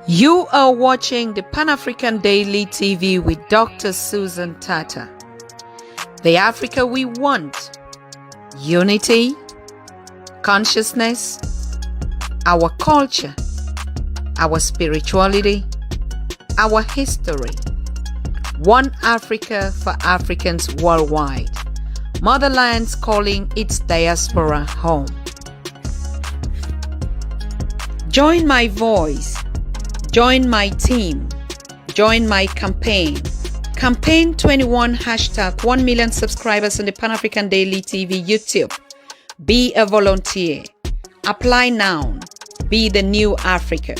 You are watching the Pan-African Daily TV with Dr. Susan Tata. The Africa we want. Unity, consciousness, our culture, our spirituality, our history. One Africa for Africans worldwide. Motherland's calling its diaspora home. Join my voice. Join my team. Join my campaign. Campaign 21 hashtag 1 million subscribers on the Pan-African Daily TV YouTube. Be a volunteer. Apply now. Be the new Africa.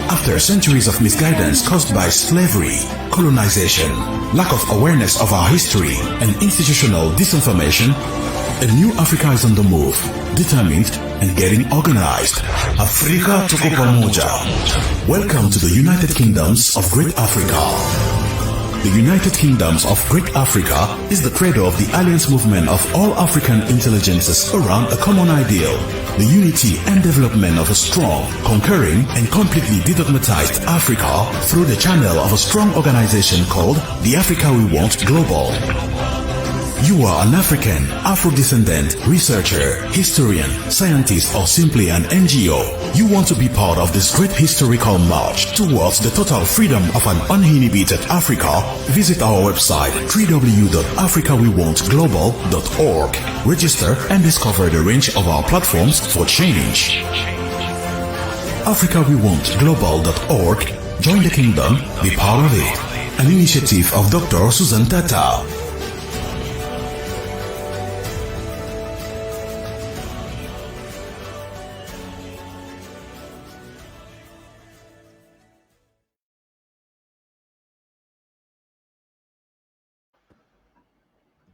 After centuries of misguidance caused by slavery, colonization, lack of awareness of our history, and institutional disinformation, a new Africa is on the move, determined and getting organized. Afrika tuko pamoja. Welcome to the United Kingdoms of Great Africa. The United Kingdoms of Great Africa is the credo of the alliance movement of all African intelligences around a common ideal, the unity and development of a strong, conquering and completely dedogmatized Africa through the channel of a strong organization called the Africa We Want Global. You are an African, Afro-descendant, researcher, historian, scientist, or simply an NGO. You want to be part of this great historical march towards the total freedom of an uninhibited Africa? Visit our website www.africawewantglobal.org. Register and discover the range of our platforms for change. AfricaWeWantGlobal.org. Join the kingdom, be part of it. An initiative of Dr. Susan Tata.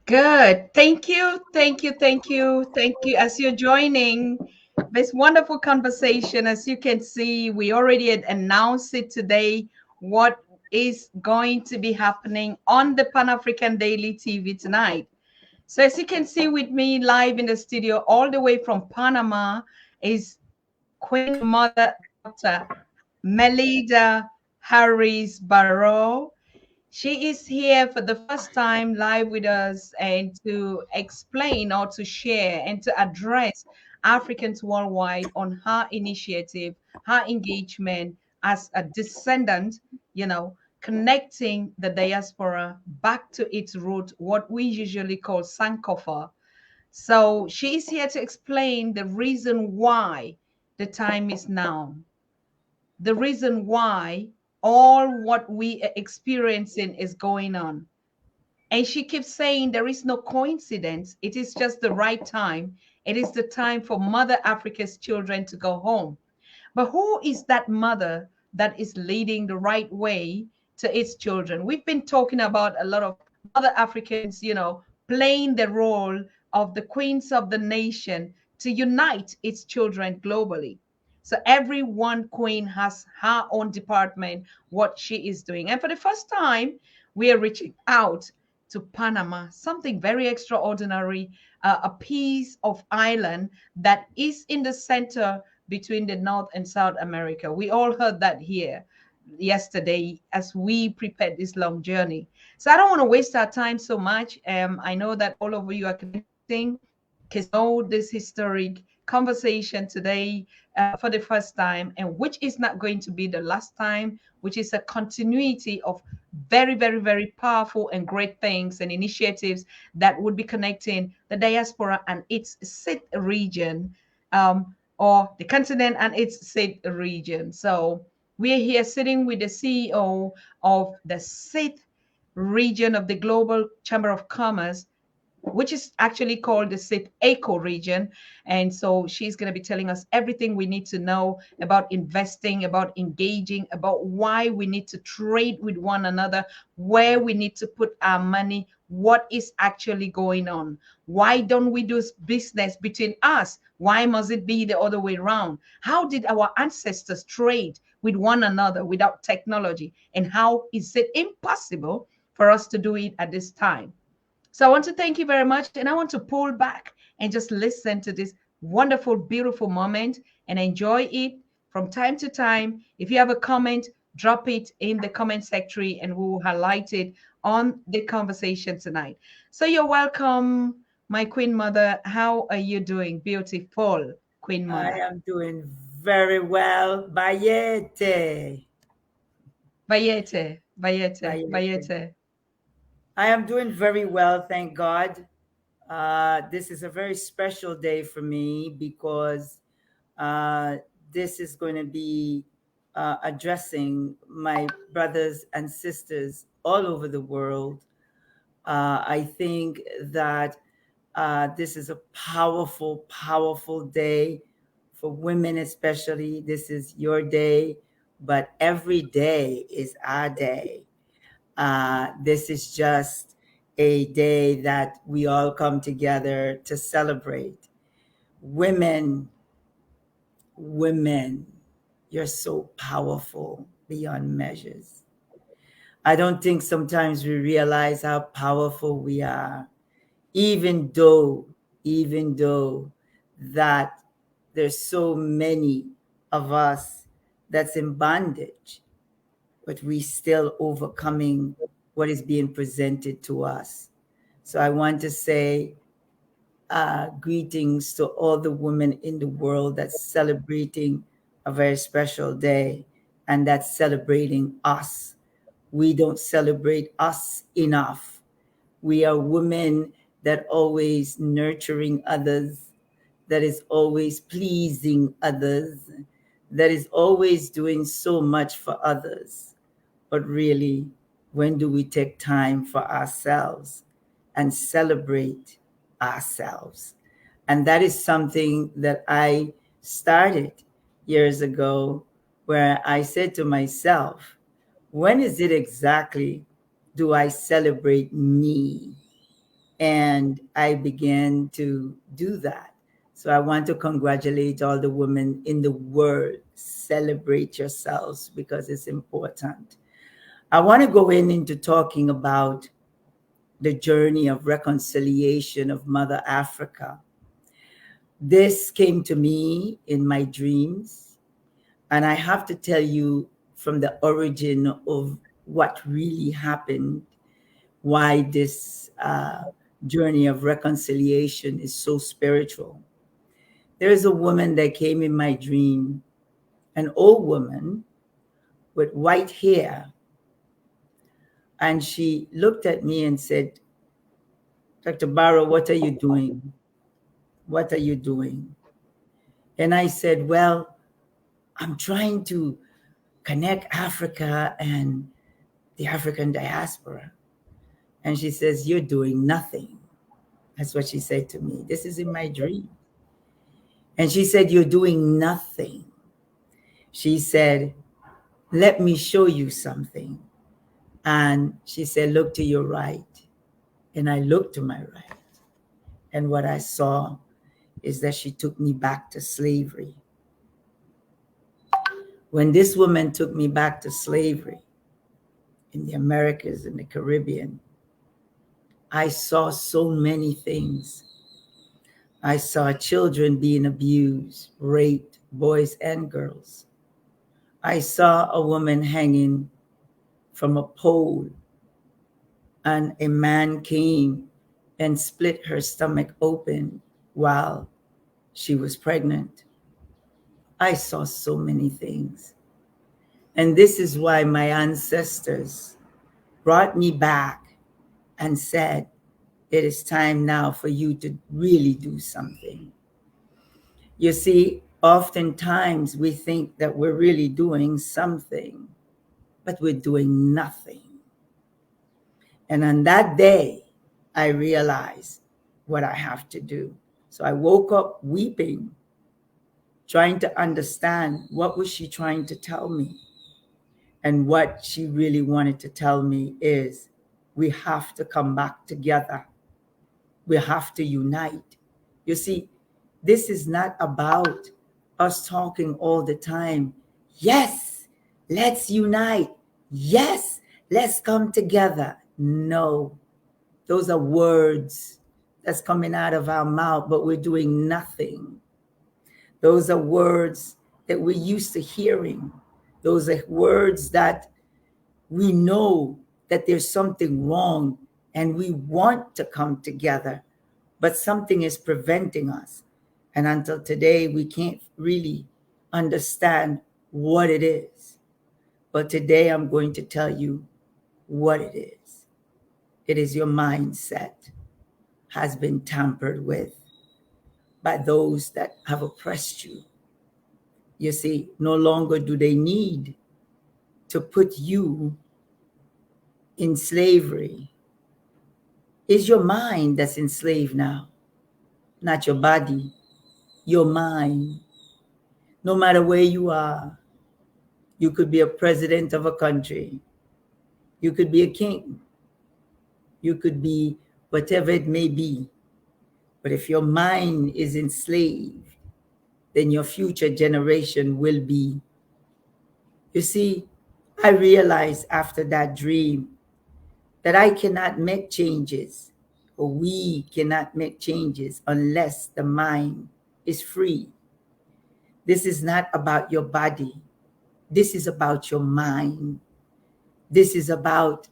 Good. Thank you. As you're joining this wonderful conversation, as you can see, we already had announced it today, what is going to be happening on the Pan-African Daily TV tonight. So as you can see with me live in the studio, all the way from Panama, is Queen Mother Dr. Melida Harris Barrow. She is here for the first time live with us and to explain or to share and to address Africans worldwide on her initiative, her engagement as a descendant, connecting the diaspora back to its root, what we usually call Sankofa. So she is here to explain the reason why the time is now, the reason why all what we are experiencing is going on. And she keeps saying there is no coincidence. It is just the right time. It is the time for Mother Africa's children to go home. But who is that mother that is leading the right way to its children? We've been talking about a lot of Mother Africans, playing the role of the queens of the nation to unite its children globally. So every one queen has her own department, what she is doing. And for the first time, we are reaching out to Panama, something very extraordinary, a piece of island that is in the center between the North and South America. We all heard that here yesterday as we prepared this long journey. So I don't want to waste our time so much. I know that all of you are connecting because know this historic conversation today for the first time, and which is not going to be the last time, which is a continuity of very, very, very powerful and great things and initiatives that would be connecting the diaspora and its Sith region, or the continent and its Sith region. So we are here sitting with the CEO of the Sith region of the Global Chamber of Commerce, which is actually called the Sith Eco region. And so she's going to be telling us everything we need to know about investing, about engaging, about why we need to trade with one another, where we need to put our money, what is actually going on. Why don't we do business between us? Why must it be the other way around? How did our ancestors trade with one another without technology? And how is it impossible for us to do it at this time? So I want to thank you very much. And I want to pull back and just listen to this wonderful, beautiful moment and enjoy it from time to time. If you have a comment, drop it in the comment section and we will highlight it on the conversation tonight. So you're welcome, my Queen Mother. How are you doing? Beautiful Queen I Mother. am doing very well. Bayete. Bayete, Bayete, Bayete. Bayete. I am doing very well, thank God. This is a very special day for me because uh, this is going to be addressing my brothers and sisters all over the world. I think that this is a powerful, powerful day for women, especially. This is your day, but every day is our day. This is just a day that we all come together to celebrate. Women, women, you're so powerful beyond measures. I don't think sometimes we realize how powerful we are, even though, even though that there's so many of us that's in bondage, but we still overcoming what is being presented to us. So I want to say greetings to all the women in the world that's celebrating a very special day and that's celebrating us. We don't celebrate us enough. We are women that always nurturing others, that is always pleasing others, that is always doing so much for others. But really, when do we take time for ourselves and celebrate ourselves? And that is something that I started years ago, where I said to myself, when is it exactly do I celebrate me? And I began to do that. So I want to congratulate all the women in the world. Celebrate yourselves because it's important. I want to go into talking about the journey of reconciliation of Mother Africa. This came to me in my dreams, and I have to tell you from the origin of what really happened, why this journey of reconciliation is so spiritual. There is a woman that came in my dream, an old woman with white hair, and she looked at me and said, Dr. Barrow, what are you doing? What are you doing? And I said, well, I'm trying to connect Africa and the African diaspora. And she says, you're doing nothing. That's what she said to me. This is in my dream. And she said, you're doing nothing. She said, let me show you something. And she said, look to your right. And I looked to my right. And what I saw is that she took me back to slavery. When this woman took me back to slavery in the Americas and the Caribbean, I saw so many things. I saw children being abused, raped, boys and girls. I saw a woman hanging from a pole, and a man came and split her stomach open while she was pregnant. I saw so many things. And this is why my ancestors brought me back and said, it is time now for you to really do something. You see, oftentimes we think that we're really doing something, but we're doing nothing. And on that day, I realized what I have to do. So I woke up weeping, trying to understand what was she trying to tell me. And what she really wanted to tell me is we have to come back together. We have to unite. You see, this is not about us talking all the time. Yes, let's unite. Yes, let's come together. No, those are words. that's coming out of our mouth, but we're doing nothing. Those are words that we're used to hearing. Those are words that we know that there's something wrong and we want to come together, but something is preventing us. And until today, we can't really understand what it is. But today, I'm going to tell you what it is. It is your mindset has been tampered with by those that have oppressed you. You see, no longer do they need to put you in slavery. It's your mind that's enslaved now, not your body, your mind. No matter where you are, you could be a president of a country, you could be a king, you could be whatever it may be. But if your mind is enslaved, then your future generation will be. You see, I realized after that dream that I cannot make changes, or we cannot make changes unless the mind is free. This is not about your body. This is about your mind. This is about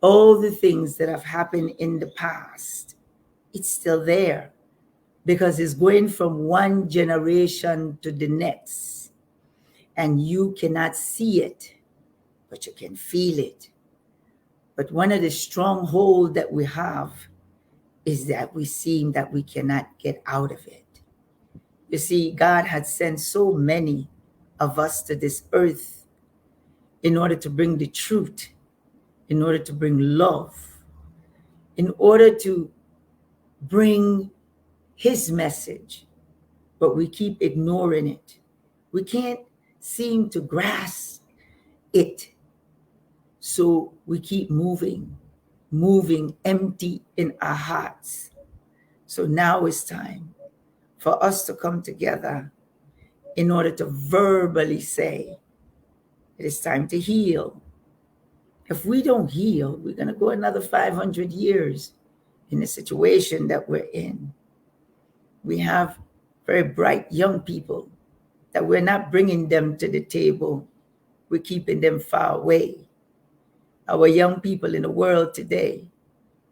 all the things that have happened in the past. It's still there because it's going from one generation to the next. And you cannot see it, but you can feel it. But one of the strongholds that we have is that we seem that we cannot get out of it. You see, God had sent so many of us to this earth in order to bring the truth, in order to bring love, in order to bring his message, but we keep ignoring it. We can't seem to grasp it. So we keep moving empty in our hearts. So now it's time for us to come together in order to verbally say, it is time to heal. If we don't heal, we're going to go another 500 years in the situation that we're in. We have very bright young people that we're not bringing them to the table. We're keeping them far away. Our young people in the world today,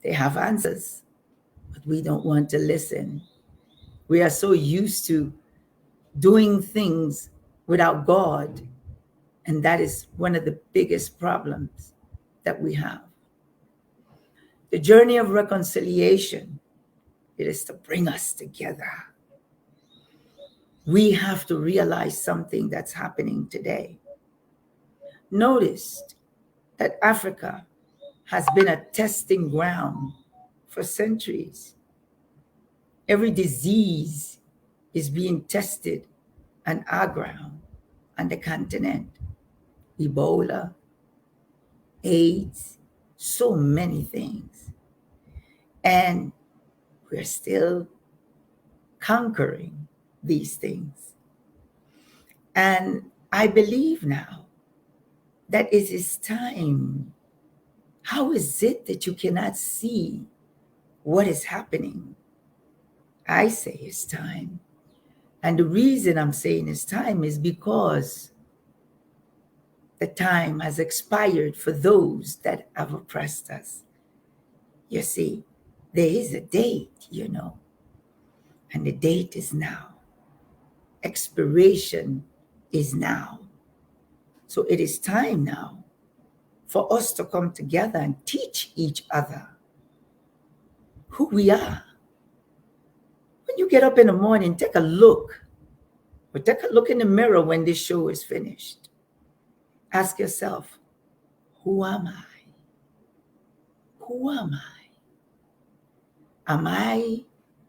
they have answers, but we don't want to listen. We are so used to doing things without God, and that is one of the biggest problems that we have. The journey of reconciliation, it is to bring us together. We have to realize something that's happening today. Notice that Africa has been a testing ground for centuries. Every disease is being tested on our ground, on the continent. Ebola, AIDS, so many things. And we're still conquering these things. And I believe now that it is time. How is it that you cannot see what is happening? I say it's time. And the reason I'm saying it's time is because the time has expired for those that have oppressed us. You see, there is a date, and the date is now. Expiration is now. So it is time now for us to come together and teach each other who we are. When you get up in the morning, take a look. But take a look in the mirror when this show is finished. Ask yourself, who am I? Who am I? Am I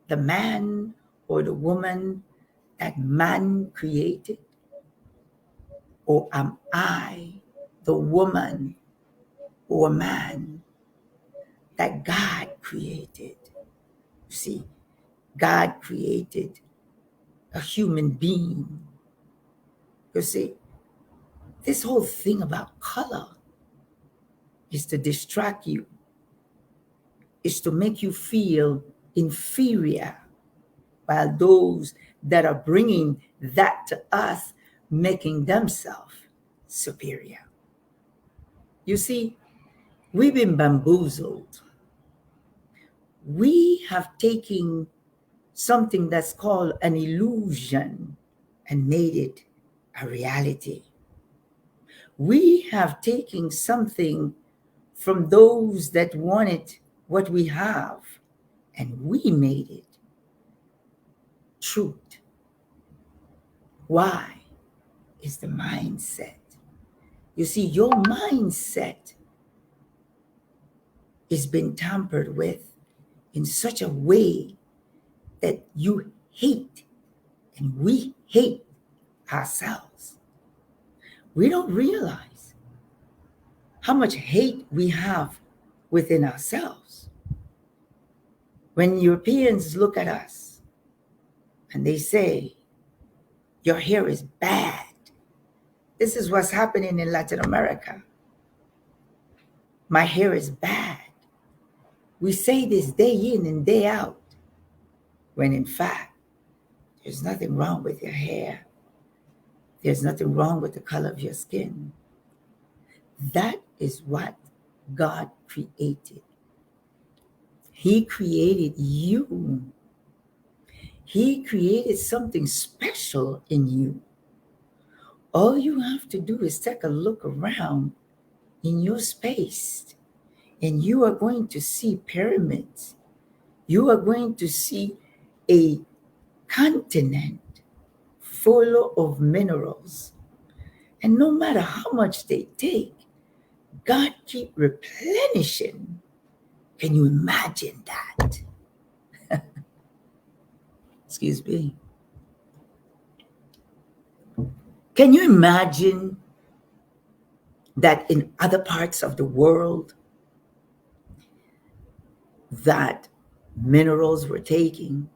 the man or the woman that man created? Or am I the woman or man that God created? You see, God created a human being. You see, this whole thing about color is to distract you, is to make you feel inferior, while those that are bringing that to us, making themselves superior. You see, we've been bamboozled. We have taken something that's called an illusion and made it a reality. We have taken something from those that wanted what we have, and we made it truth. Why? Is the mindset. You see, your mindset is been tampered with in such a way that you hate, and we hate ourselves. We don't realize how much hate we have within ourselves. When Europeans look at us and they say, your hair is bad. This is what's happening in Latin America. My hair is bad. We say this day in and day out, when in fact, there's nothing wrong with your hair. There's nothing wrong with the color of your skin. That is what God created. He created you. He created something special in you. All you have to do is take a look around in your space, and you are going to see pyramids. You are going to see a continent full of minerals. And no matter how much they take, God keep replenishing. Can you imagine that? Excuse me. Can you imagine that in other parts of the world that minerals were taking,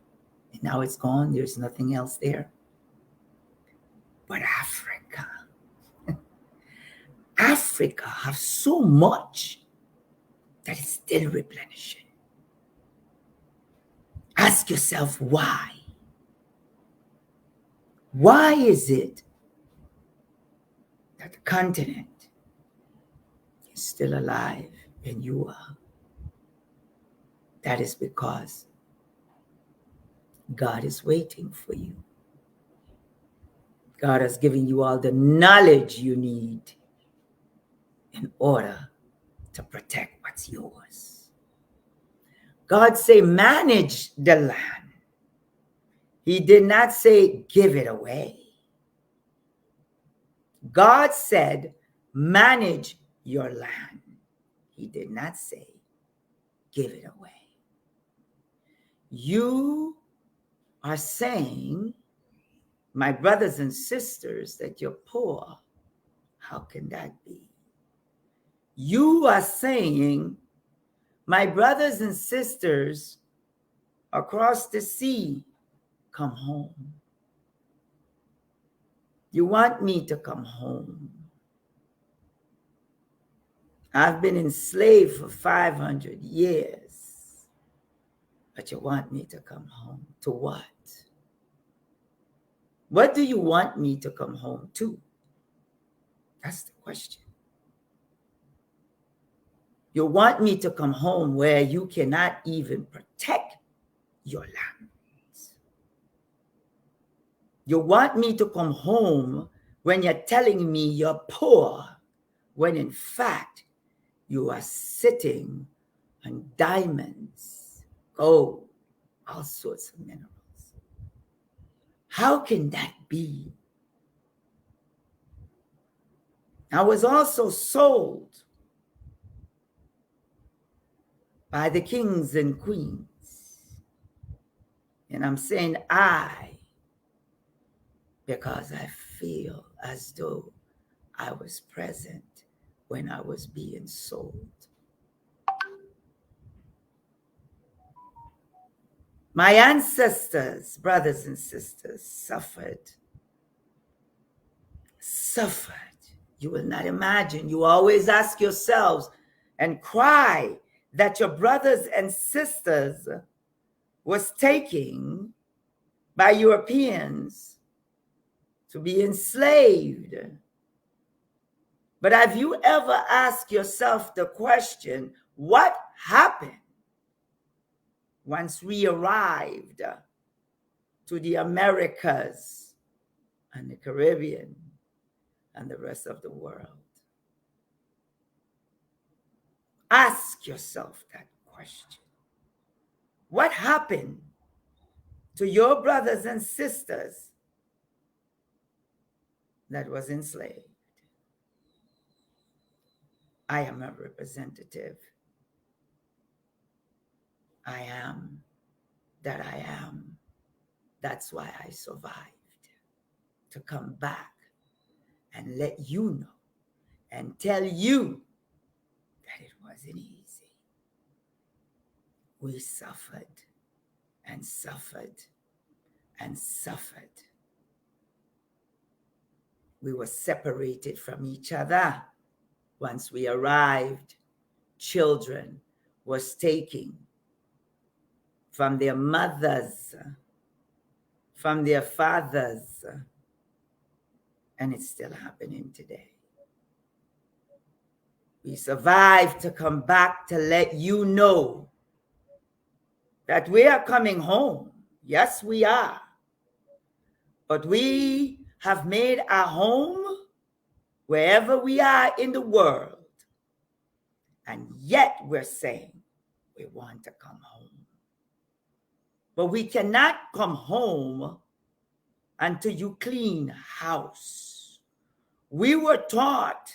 and now it's gone, there's nothing else there? But Africa has so much that it's still replenishing. Ask yourself why. Why is it that the continent is still alive and you are? That is because God is waiting for you. God has given you all the knowledge you need in order to protect what's yours. God say, manage the land. He did not say, give it away. God said, manage your land. He did not say, give it away. You are saying, my brothers and sisters, that you're poor. How can that be? You are saying, my brothers and sisters across the sea, come home. You want me to come home. I've been enslaved for 500 years, but you want me to come home. To what? What do you want me to come home to? That's the question. You want me to come home where you cannot even protect your land. You want me to come home when you're telling me you're poor, when in fact you are sitting on diamonds, gold, all sorts of minerals. How can that be? I was also sold by the kings and queens. And I'm saying I, because I feel as though I was present when I was being sold. My ancestors, brothers and sisters, suffered. You will not imagine. You always ask yourselves and cry that your brothers and sisters was taken by Europeans to be enslaved. But have you ever asked yourself the question, what happened once we arrived to the Americas and the Caribbean and the rest of the world? Ask yourself that question. What happened to your brothers and sisters that was enslaved? I am a representative. I am that I am. That's why I survived. To come back and let you know and tell you that it wasn't easy. We suffered and suffered and suffered. We were separated from each other. Once we arrived, children was taken from their mothers, from their fathers, and it's still happening today. We survived to come back to let you know that we are coming home. Yes, we are. But we have made our home wherever we are in the world. And yet we're saying we want to come home. But we cannot come home until you clean house. We were taught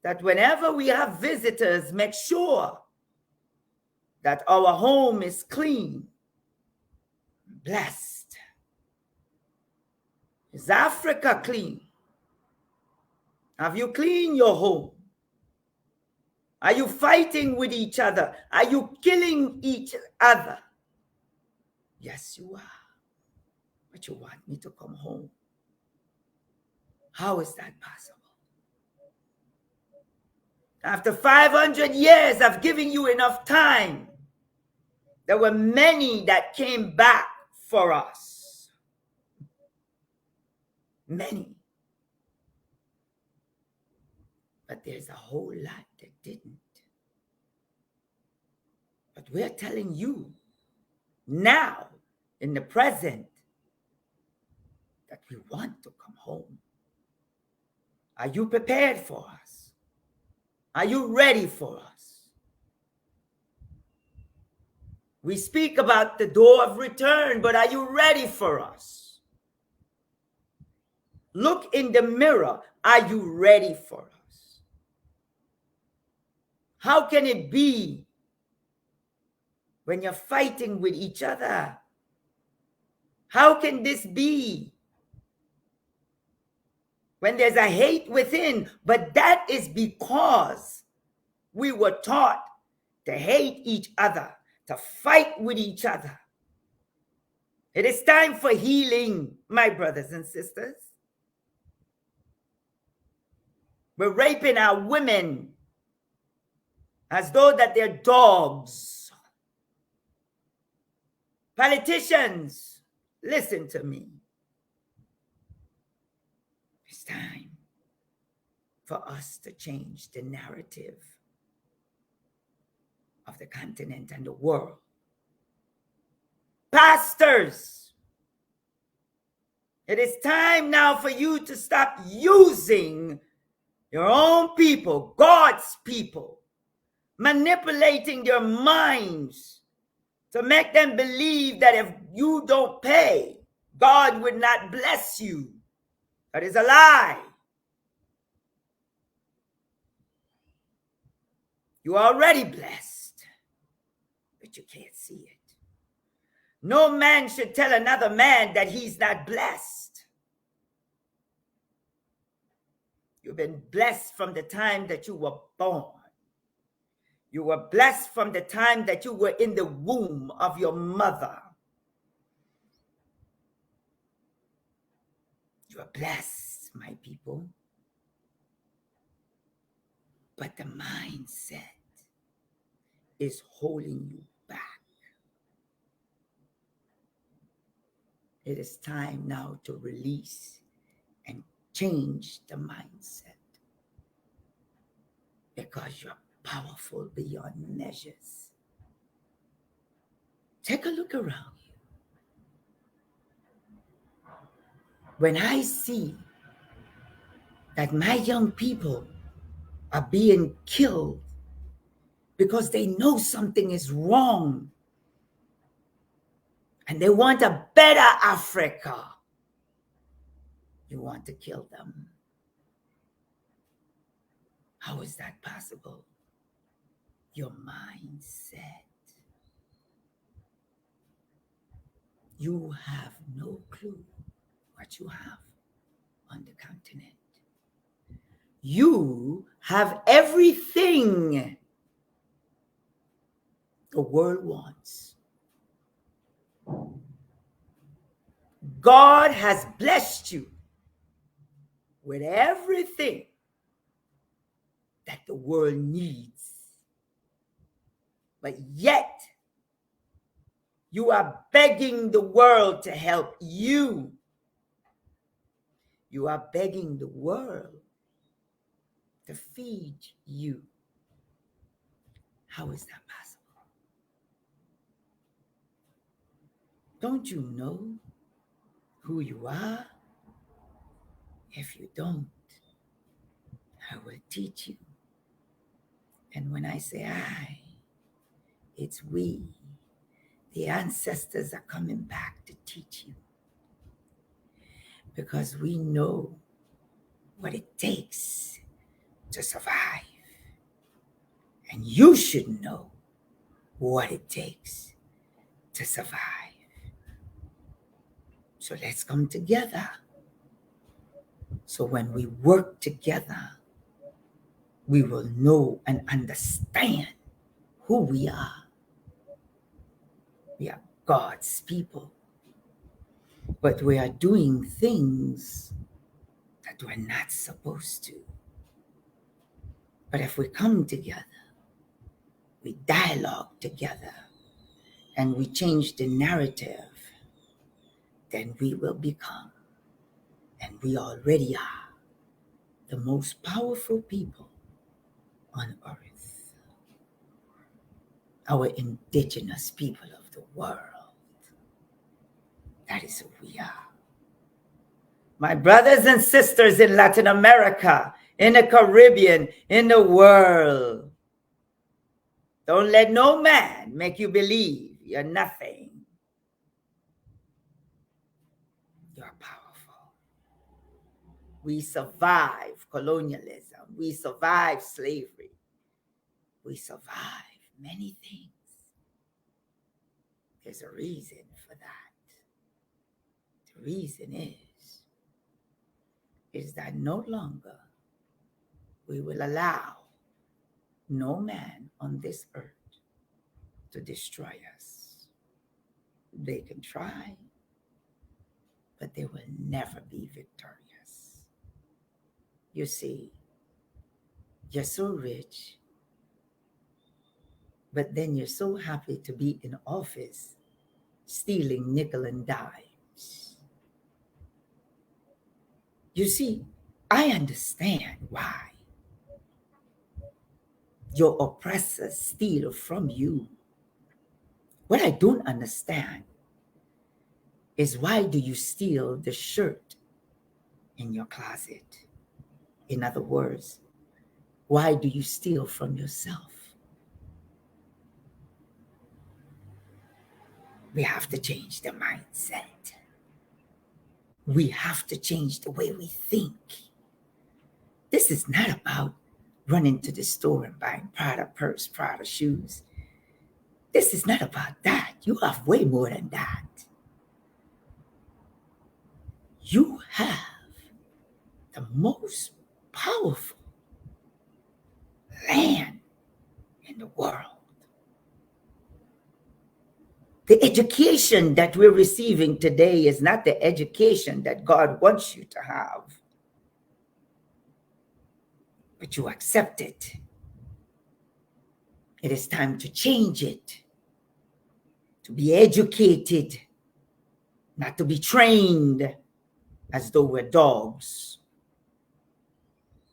that whenever we have visitors, make sure that our home is clean, blessed. Is Africa clean? Have you cleaned your home? Are you fighting with each other? Are you killing each other? Yes, you are. But you want me to come home. How is that possible? After 500 years of giving you enough time, there were many that came back for us. Many. But there's a whole lot that didn't. But we're telling you now, in the present, that we want to come home. Are you prepared for us? Are you ready for us? We speak about the door of return, but are you ready for us? Look in the mirror. Are you ready for us? How can it be when you're fighting with each other? How can this be when there's a hate within? But that is because we were taught to hate each other, to fight with each other. It is time for healing, my brothers and sisters. We're raping our women as though that they're dogs. Politicians, listen to me. It's time for us to change the narrative of the continent and the world. Pastors, it is time now for you to stop using your own people, God's people, manipulating their minds to make them believe that if you don't pay, God would not bless you. That is a lie. You are already blessed, but you can't see it. No man should tell another man that he's not blessed. You've been blessed from the time that you were born. You were blessed from the time that you were in the womb of your mother. You are blessed, my people. But the mindset is holding you back. It is time now to release and change the mindset, because you're powerful beyond measures. Take a look around you. When I see that my young people are being killed because they know something is wrong and they want a better Africa, you want to kill them. How is that possible? Your mindset. You have no clue what you have on the continent. You have everything the world wants. God has blessed you with everything that the world needs. But yet, you are begging the world to help you. You are begging the world to feed you. How is that possible? Don't you know who you are? If you don't, I will teach you. And when I say I, it's we. The ancestors are coming back to teach you, because we know what it takes to survive. And you should know what it takes to survive. So let's come together. So when we work together, we will know and understand who we are. We are God's people. But we are doing things that we're not supposed to. But if we come together, we dialogue together, and we change the narrative, then we will become, and we already are, the most powerful people on earth. Our indigenous people of the world. That is who we are. My brothers and sisters in Latin America, in the Caribbean, in the world, don't let no man make you believe you're nothing. You're powerful. We survived colonialism. We survived slavery. We survived many things. There's a reason for that. The reason is that no longer we will allow no man on this earth to destroy us. They can try, but they will never be victorious. You see, you're so rich, but then you're so happy to be in office stealing nickel and dimes. You see, I understand why your oppressors steal from you. What I don't understand is, why do you steal the shirt in your closet? In other words, why do you steal from yourself? We have to change the mindset. We have to change the way we think. This is not about running to the store and buying Prada purse, Prada shoes. This is not about that. You have way more than that. You have the most powerful land in the world. The education that we're receiving today is not the education that God wants you to have. But you accept it. It is time to change it. To be educated, not to be trained as though we're dogs.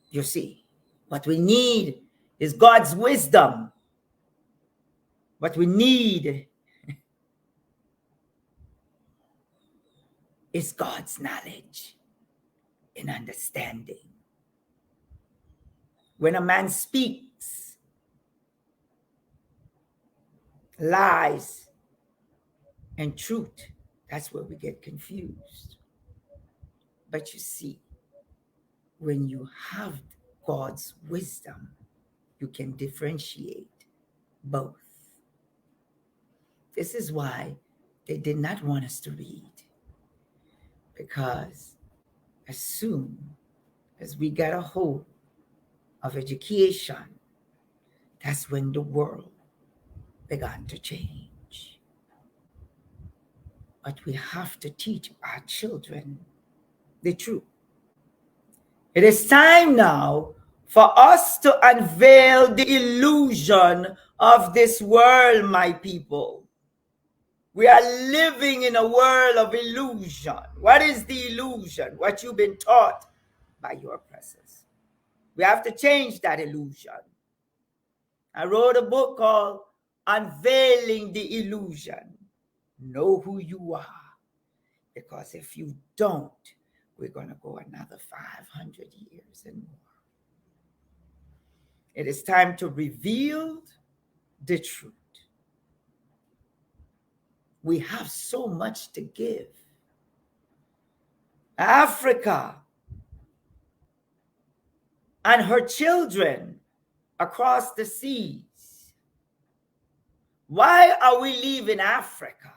You see, what we need is God's wisdom. What we need is God's knowledge and understanding. When a man speaks lies and truth, that's where we get confused. But you see, when you have God's wisdom, you can differentiate both. This is why they did not want us to read, because as soon as we got a hold of education, that's when the world began to change. But we have to teach our children the truth. It is time now for us to unveil the illusion of this world, my people. We are living in a world of illusion. What is the illusion? What you've been taught by your oppressors. We have to change that illusion. I wrote a book called Unveiling the Illusion. Know who you are. Because if you don't, we're going to go another 500 years and more. It is time to reveal the truth. We have so much to give. Africa and her children across the seas. Why are we leaving Africa?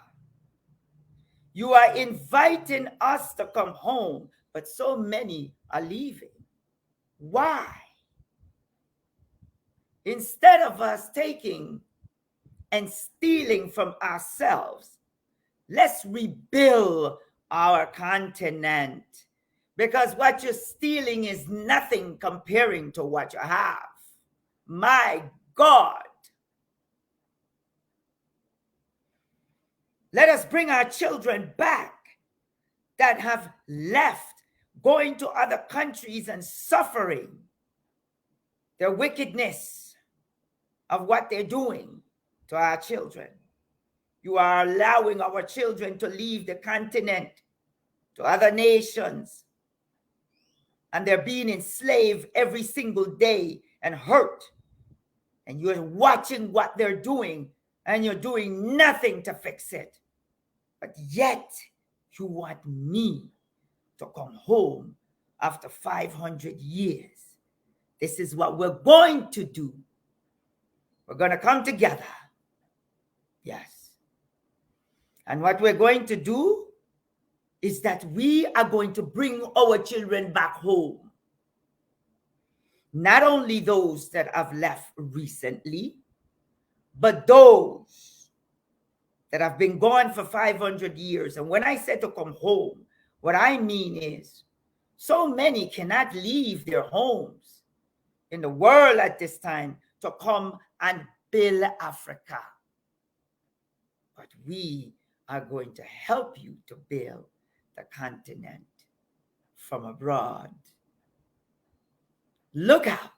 You are inviting us to come home, but so many are leaving. Why? Instead of us taking and stealing from ourselves, let's rebuild our continent. Because what you're stealing is nothing comparing to what you have. My God. Let us bring our children back that have left, going to other countries and suffering the wickedness of what they're doing to our children. You are allowing our children to leave the continent to other nations, and they're being enslaved every single day and hurt. And you're watching what they're doing, and you're doing nothing to fix it. But yet, you want me to come home after 500 years. This is what we're going to do. We're going to come together. Yes. And what we're going to do is that we are going to bring our children back home. Not only those that have left recently, but those that have been gone for 500 years. And when I say to come home, what I mean is so many cannot leave their homes in the world at this time to come and build Africa. But we are going to help you to build the continent from abroad. Look out,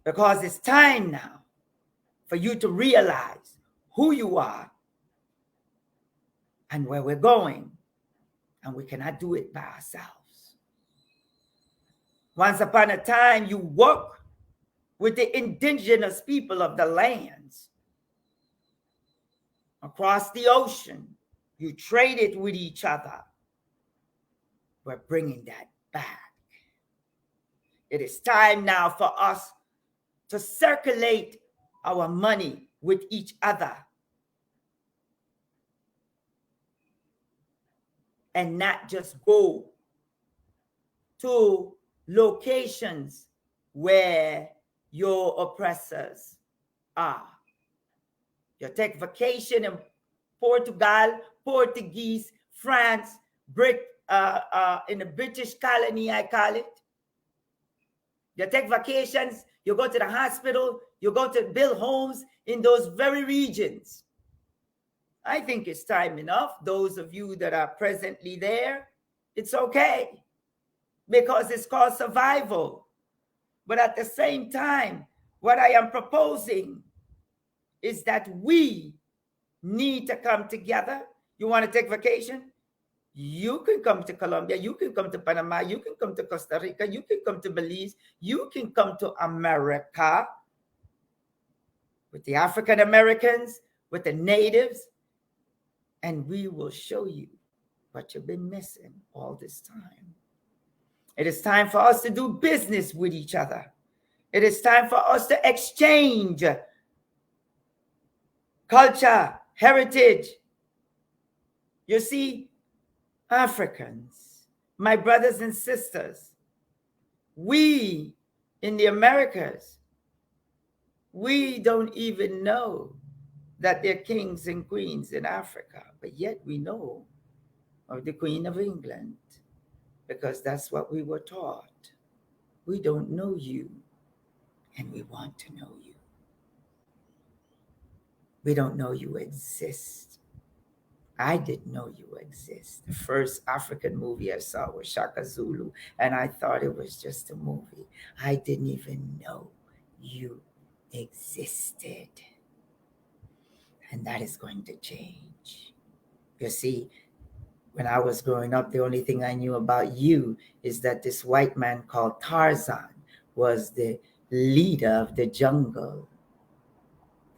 because it's time now for you to realize who you are and where we're going, and we cannot do it by ourselves. Once upon a time, you work with the indigenous people of the lands across the ocean. You traded with each other. We're bringing that back. It is time now for us to circulate our money with each other and not just go to locations where your oppressors are. You take vacation in Portugal, Portuguese, France, in the British colony, I call it. You take vacations, you go to the hospital, you go to build homes in those very regions. I think it's time enough. Those of you that are presently there, it's okay because it's called survival. But at the same time, what I am proposing is that we need to come together. You want to take vacation? You can come to Colombia. You can come to Panama. You can come to Costa Rica. You can come to Belize. You can come to America with the African Americans, with the natives, and we will show you what you've been missing all this time. It is time for us to do business with each other. It is time for us to exchange culture, heritage. You see, Africans, my brothers and sisters, we in the Americas, we don't even know that they're kings and queens in Africa, but yet we know of the Queen of England because that's what we were taught. We don't know you, and we want to know you. We don't know you exist. I didn't know you exist. The first African movie I saw was Shaka Zulu, and I thought it was just a movie. I didn't even know you existed. And that is going to change. You see, when I was growing up, the only thing I knew about you is that this white man called Tarzan was the leader of the jungle.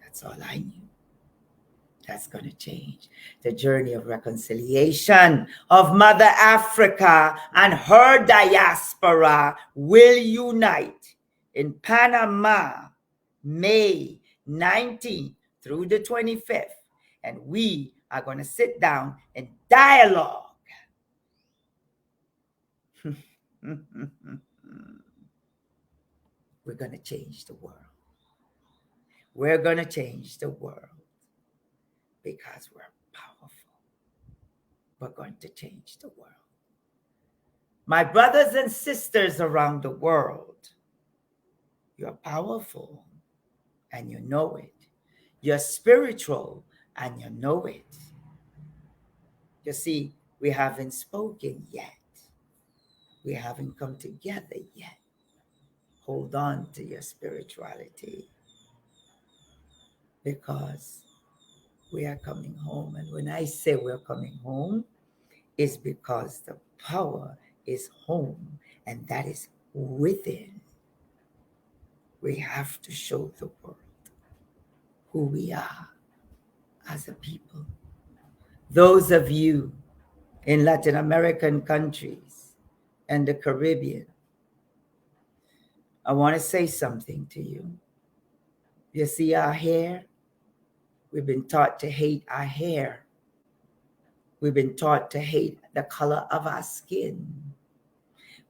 That's all I knew. That's going to change. The journey of reconciliation of Mother Africa and her diaspora will unite in Panama, May 19th through the 25th. And we are going to sit down and dialogue. We're going to change the world. We're going to change the world. Because we're powerful. We're going to change the world. My brothers and sisters around the world, you're powerful and you know it. You're spiritual and you know it. You see, we haven't spoken yet. We haven't come together yet. Hold on to your spirituality because we are coming home. And when I say we're coming home, it's because the power is home, and that is within. We have to show the world who we are as a people. Those of you in Latin American countries and the Caribbean, I want to say something to you. You see our hair? We've been taught to hate our hair. We've been taught to hate the color of our skin.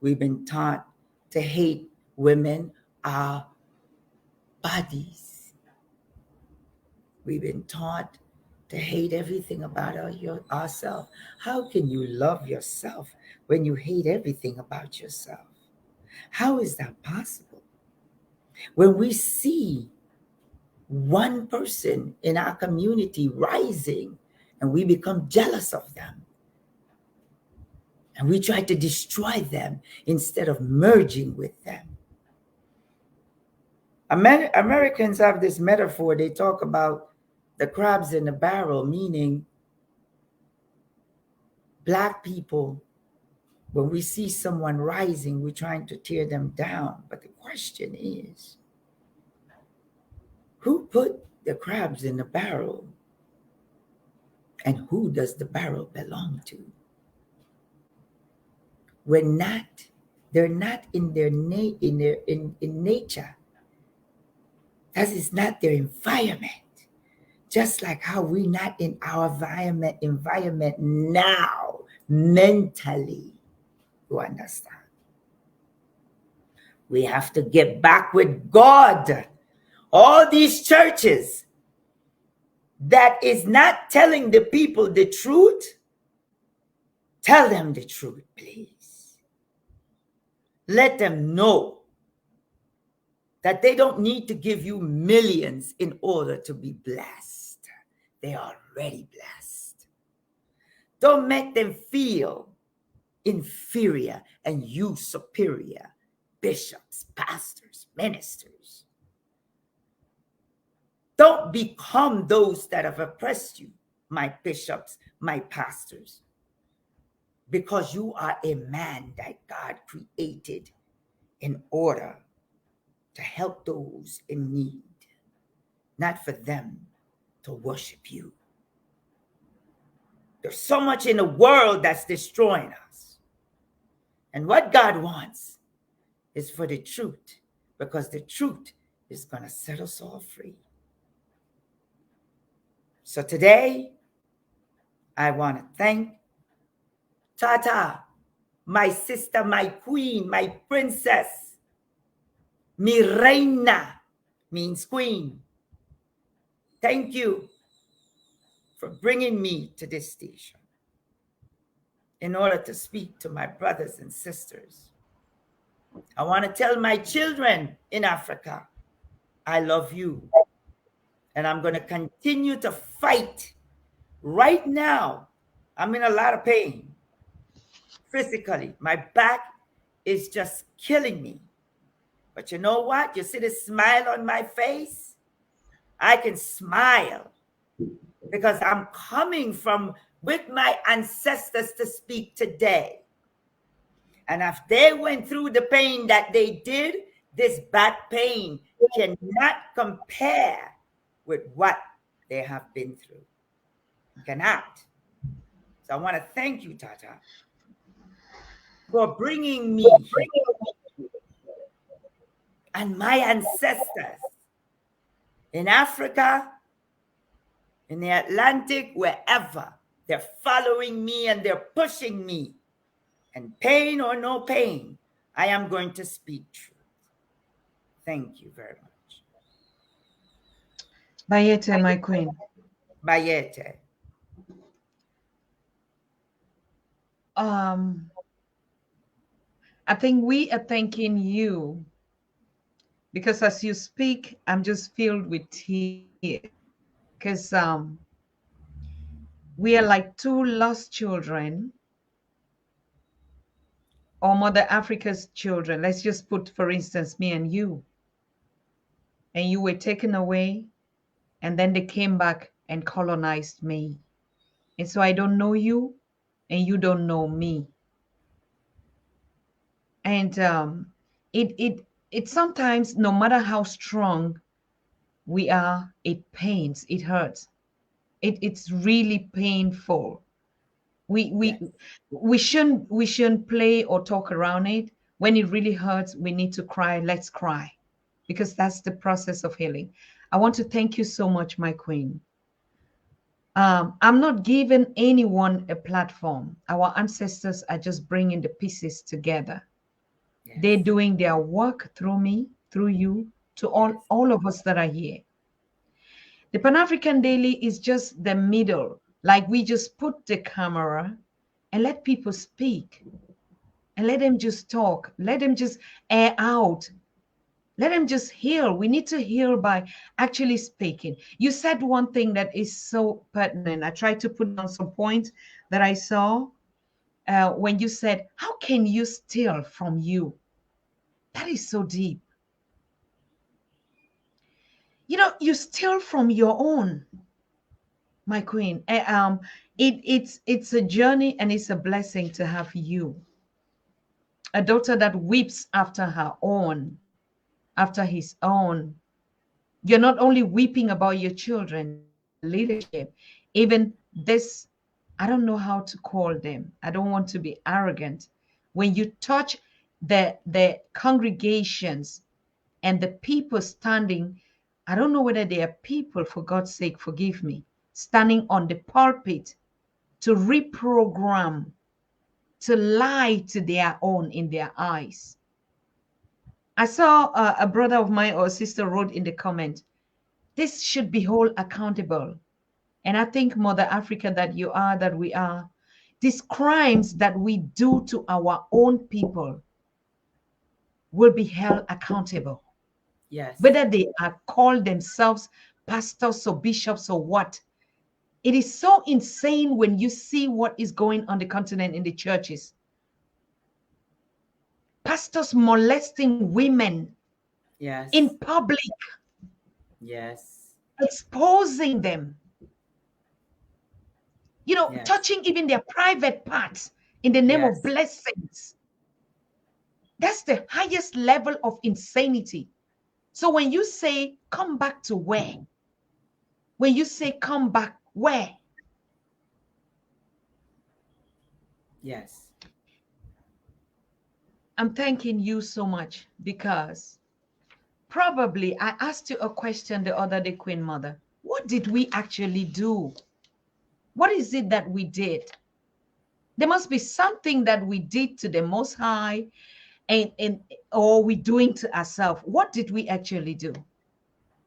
We've been taught to hate women, our bodies. We've been taught to hate everything about ourselves. How can you love yourself when you hate everything about yourself? How is that possible? When we see one person in our community rising and we become jealous of them and we try to destroy them instead of merging with them. Americans have this metaphor. They talk about the crabs in the barrel, meaning Black people, when we see someone rising, we're trying to tear them down. But the question is, who put the crabs in the barrel? And who does the barrel belong to? They're not in their in nature. That is not their environment. Just like how we're not in our environment now, mentally. You understand? We have to get back with God. All these churches that is not telling the people the truth, tell them the truth, please. Let them know that they don't need to give you millions in order to be blessed. They are already blessed. Don't make them feel inferior and you superior. Bishops, pastors, ministers. Don't become those that have oppressed you, my bishops, my pastors, because you are a man that God created in order to help those in need, not for them to worship you. There's so much in the world that's destroying us. And what God wants is for the truth, because the truth is going to set us all free. So today, I want to thank Tata, my sister, my queen, my princess. Mi reina means queen. Thank you for bringing me to this station in order to speak to my brothers and sisters. I want to tell my children in Africa, I love you. And I'm going to continue to fight. Right now, I'm in a lot of pain. Physically, my back is just killing me. But you know what? You see the smile on my face? I can smile because I'm coming from with my ancestors to speak today. And if they went through the pain that they did, this back pain cannot compare with what they have been through. Cannot. So I want to thank you, Tata, for bringing me and my ancestors in Africa, in the Atlantic, wherever. They're following me and they're pushing me. And pain or no pain, I am going to speak truth. Thank you very much. Bayete, my queen. Bayete. I think we are thanking you because as you speak, I'm just filled with tears because we are like two lost children or Mother Africa's children. Let's just put, for instance, me and you were taken away and then they came back and colonized me. And so I don't know you and you don't know me. And it sometimes, no matter how strong we are, it pains, it hurts. It's really painful. We shouldn't play or talk around it. When it really hurts, we need to cry. Let's cry, because that's the process of healing. I want to thank you so much, my queen. I'm not giving anyone a platform. Our ancestors are just bringing the pieces together. Yes. They're doing their work through me, through you, to all of us that are here. The Pan-African Daily is just the middle. Like we just put the camera and let people speak and let them just talk. Let them just air out. Let them just heal. We need to heal by actually speaking. You said one thing that is so pertinent. I tried to put down some points that I saw when you said, how can you steal from you? That is so deep. You know, you steal from your own, my queen. It's a journey and it's a blessing to have you. A daughter that weeps after her own, after his own. You're not only weeping about your children, their leadership, even this, I don't know how to call them. I don't want to be arrogant. When you touch the congregations and the people standing, I don't know whether they are people, for God's sake, forgive me, standing on the pulpit to reprogram, to lie to their own in their eyes. I saw a brother of mine or a sister wrote in the comment, this should be held accountable. And I think, Mother Africa, that you are, that we are, these crimes that we do to our own people will be held accountable. Yes. Whether they are called themselves pastors or bishops or what, It is so insane when you see what is going on the continent in the churches. Pastors molesting women Yes. in public, Yes. exposing them, Yes. touching even their private parts in the name of Yes. blessings. That's the highest level of insanity. So when you say, come back to where? When you say, come back where? Yes. I'm thanking you so much because probably I asked you a question the other day, Queen Mother. What did we actually do? What is it that we did? There must be something that we did to the Most High, and or we doing to ourselves. What did we actually do?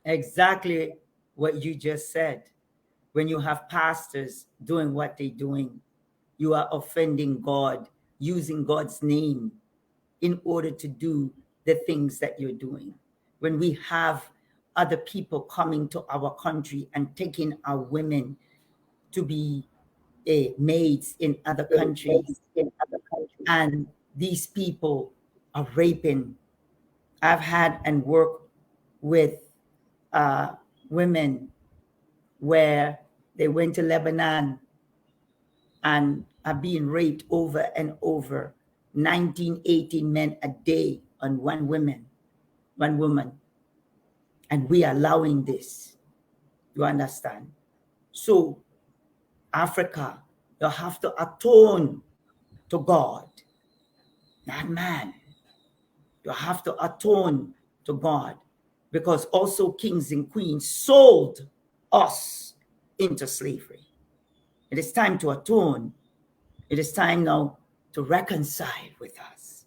Exactly what you just said. When you have pastors doing what they're doing, you are offending God, using God's name in order to do the things that you're doing. When we have other people coming to our country and taking our women to be maids in other countries, and these people are raping. I've had and worked with women where they went to Lebanon and are being raped over and over. 19, 18 men a day on one woman. And we are allowing this. You understand? So, Africa, you have to atone to God, not man. You have to atone to God, because also kings and queens sold us into slavery. It is time to atone. It is time now to reconcile with us.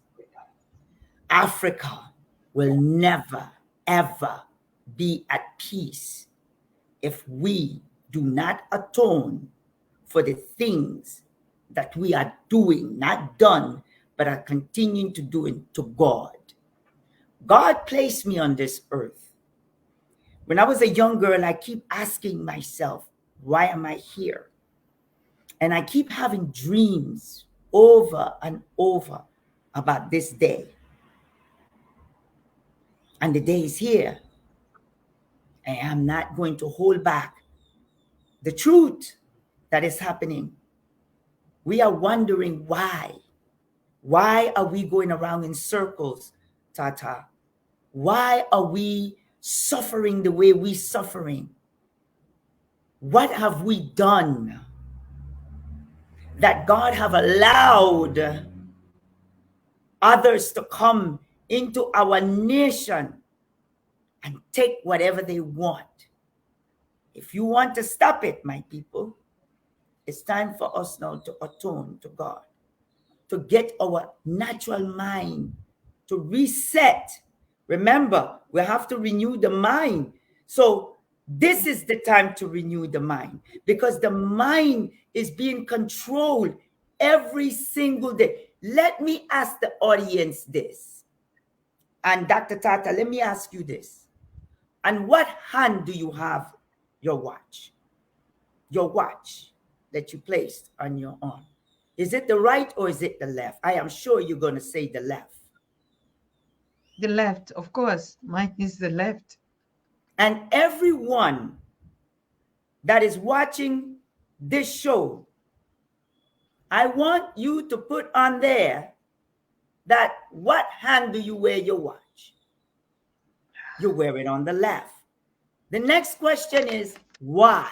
Africa will never, ever be at peace if we do not atone for the things that we are doing, not done, but are continuing to do it to God. God placed me on this earth. When I was a young girl, I keep asking myself, why am I here? And I keep having dreams over and over about this day. And the day is here. And I'm not going to hold back the truth that is happening. We are wondering why. Why are we going around in circles, Tata? Why are we suffering the way we're suffering? What have we done that God have allowed others to come into our nation and take whatever they want? If you want to stop it, my people, it's time for us now to atone to God, to get our natural mind to reset. Remember, we have to renew the mind. So this is the time to renew the mind, because the mind is being controlled every single day. Let me ask the audience this. And Dr. Tata, let me ask you this. On what hand do you have your watch? Your watch that you placed on your arm. Is it the right or is it the left? I am sure you're going to say the left. The left, of course. Mine is the left. And everyone that is watching this show, I want you to put on there that what hand do you wear your watch? You wear it on the left. The next question is why?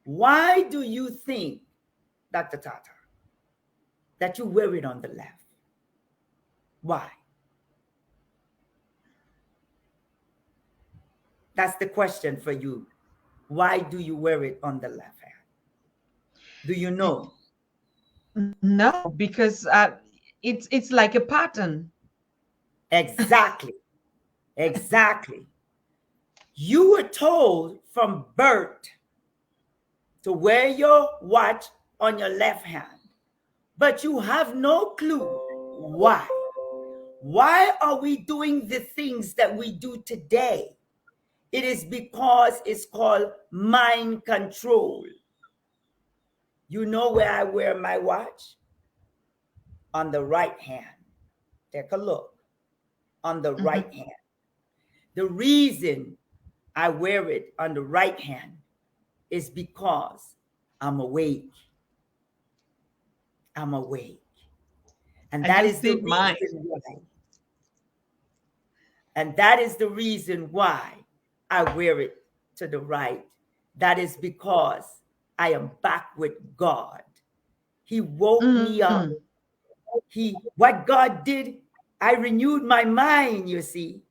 Why do you think, Dr. Tata, that you wear it on the left? Why? That's the question for you. Why do you wear it on the left hand? Do you know? No, because it's like a pattern. Exactly. Exactly. You were told from birth to wear your watch on your left hand, but you have no clue why. Why are we doing the things that we do today? It is because it's called mind control. You know where I wear my watch? On the right hand. Take a look. On the Mm-hmm. right hand. The reason I wear it on the right hand is because I'm awake. I'm awake. And I that can is the see mine. reason why. And that is the reason why I wear it to the right. That is because I am back with God. He woke me up. Mm. What God did, I renewed my mind, you see.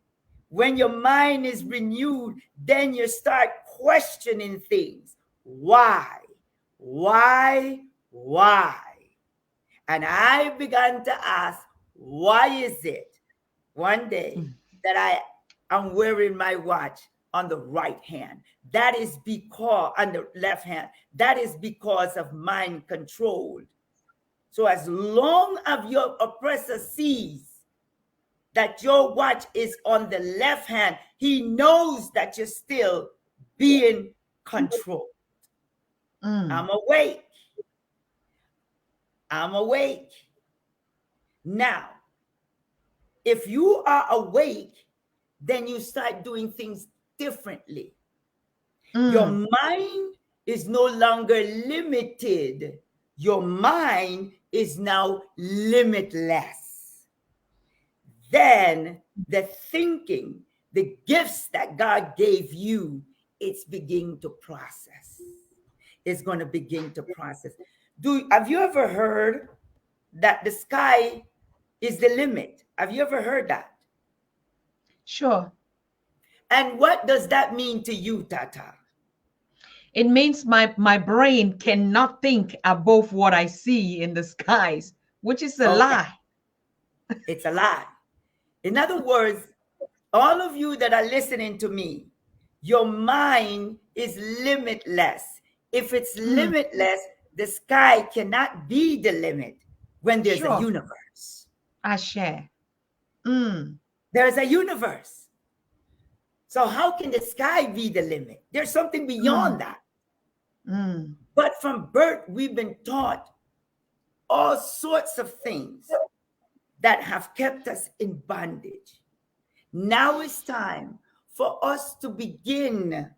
When your mind is renewed, then you start questioning things. Why? Why? Why? And I began to ask, why is it one day that I am wearing my watch on the right hand? That is because, on the left hand, that is because of mind control. So as long as your oppressor sees that your watch is on the left hand, he knows that you're still being controlled. I'm awake. I'm awake. Now, if you are awake, then you start doing things differently. Your mind is no longer limited. Your mind is now limitless. Then the thinking, the gifts that God gave you, it's beginning to process. It's going to begin to process. Have you ever heard that the sky is the limit? Have you ever heard that? Sure. And what does that mean to you, Tata? It means my brain cannot think above what I see in the skies, which is a Okay, lie. it's a lie. In other words, all of you that are listening to me, your mind is limitless. If it's limitless, the sky cannot be the limit when there's a Sure. universe. I share. There's a universe. So how can the sky be the limit? There's something beyond that. But from birth, we've been taught all sorts of things that have kept us in bondage. Now it's time for us to begin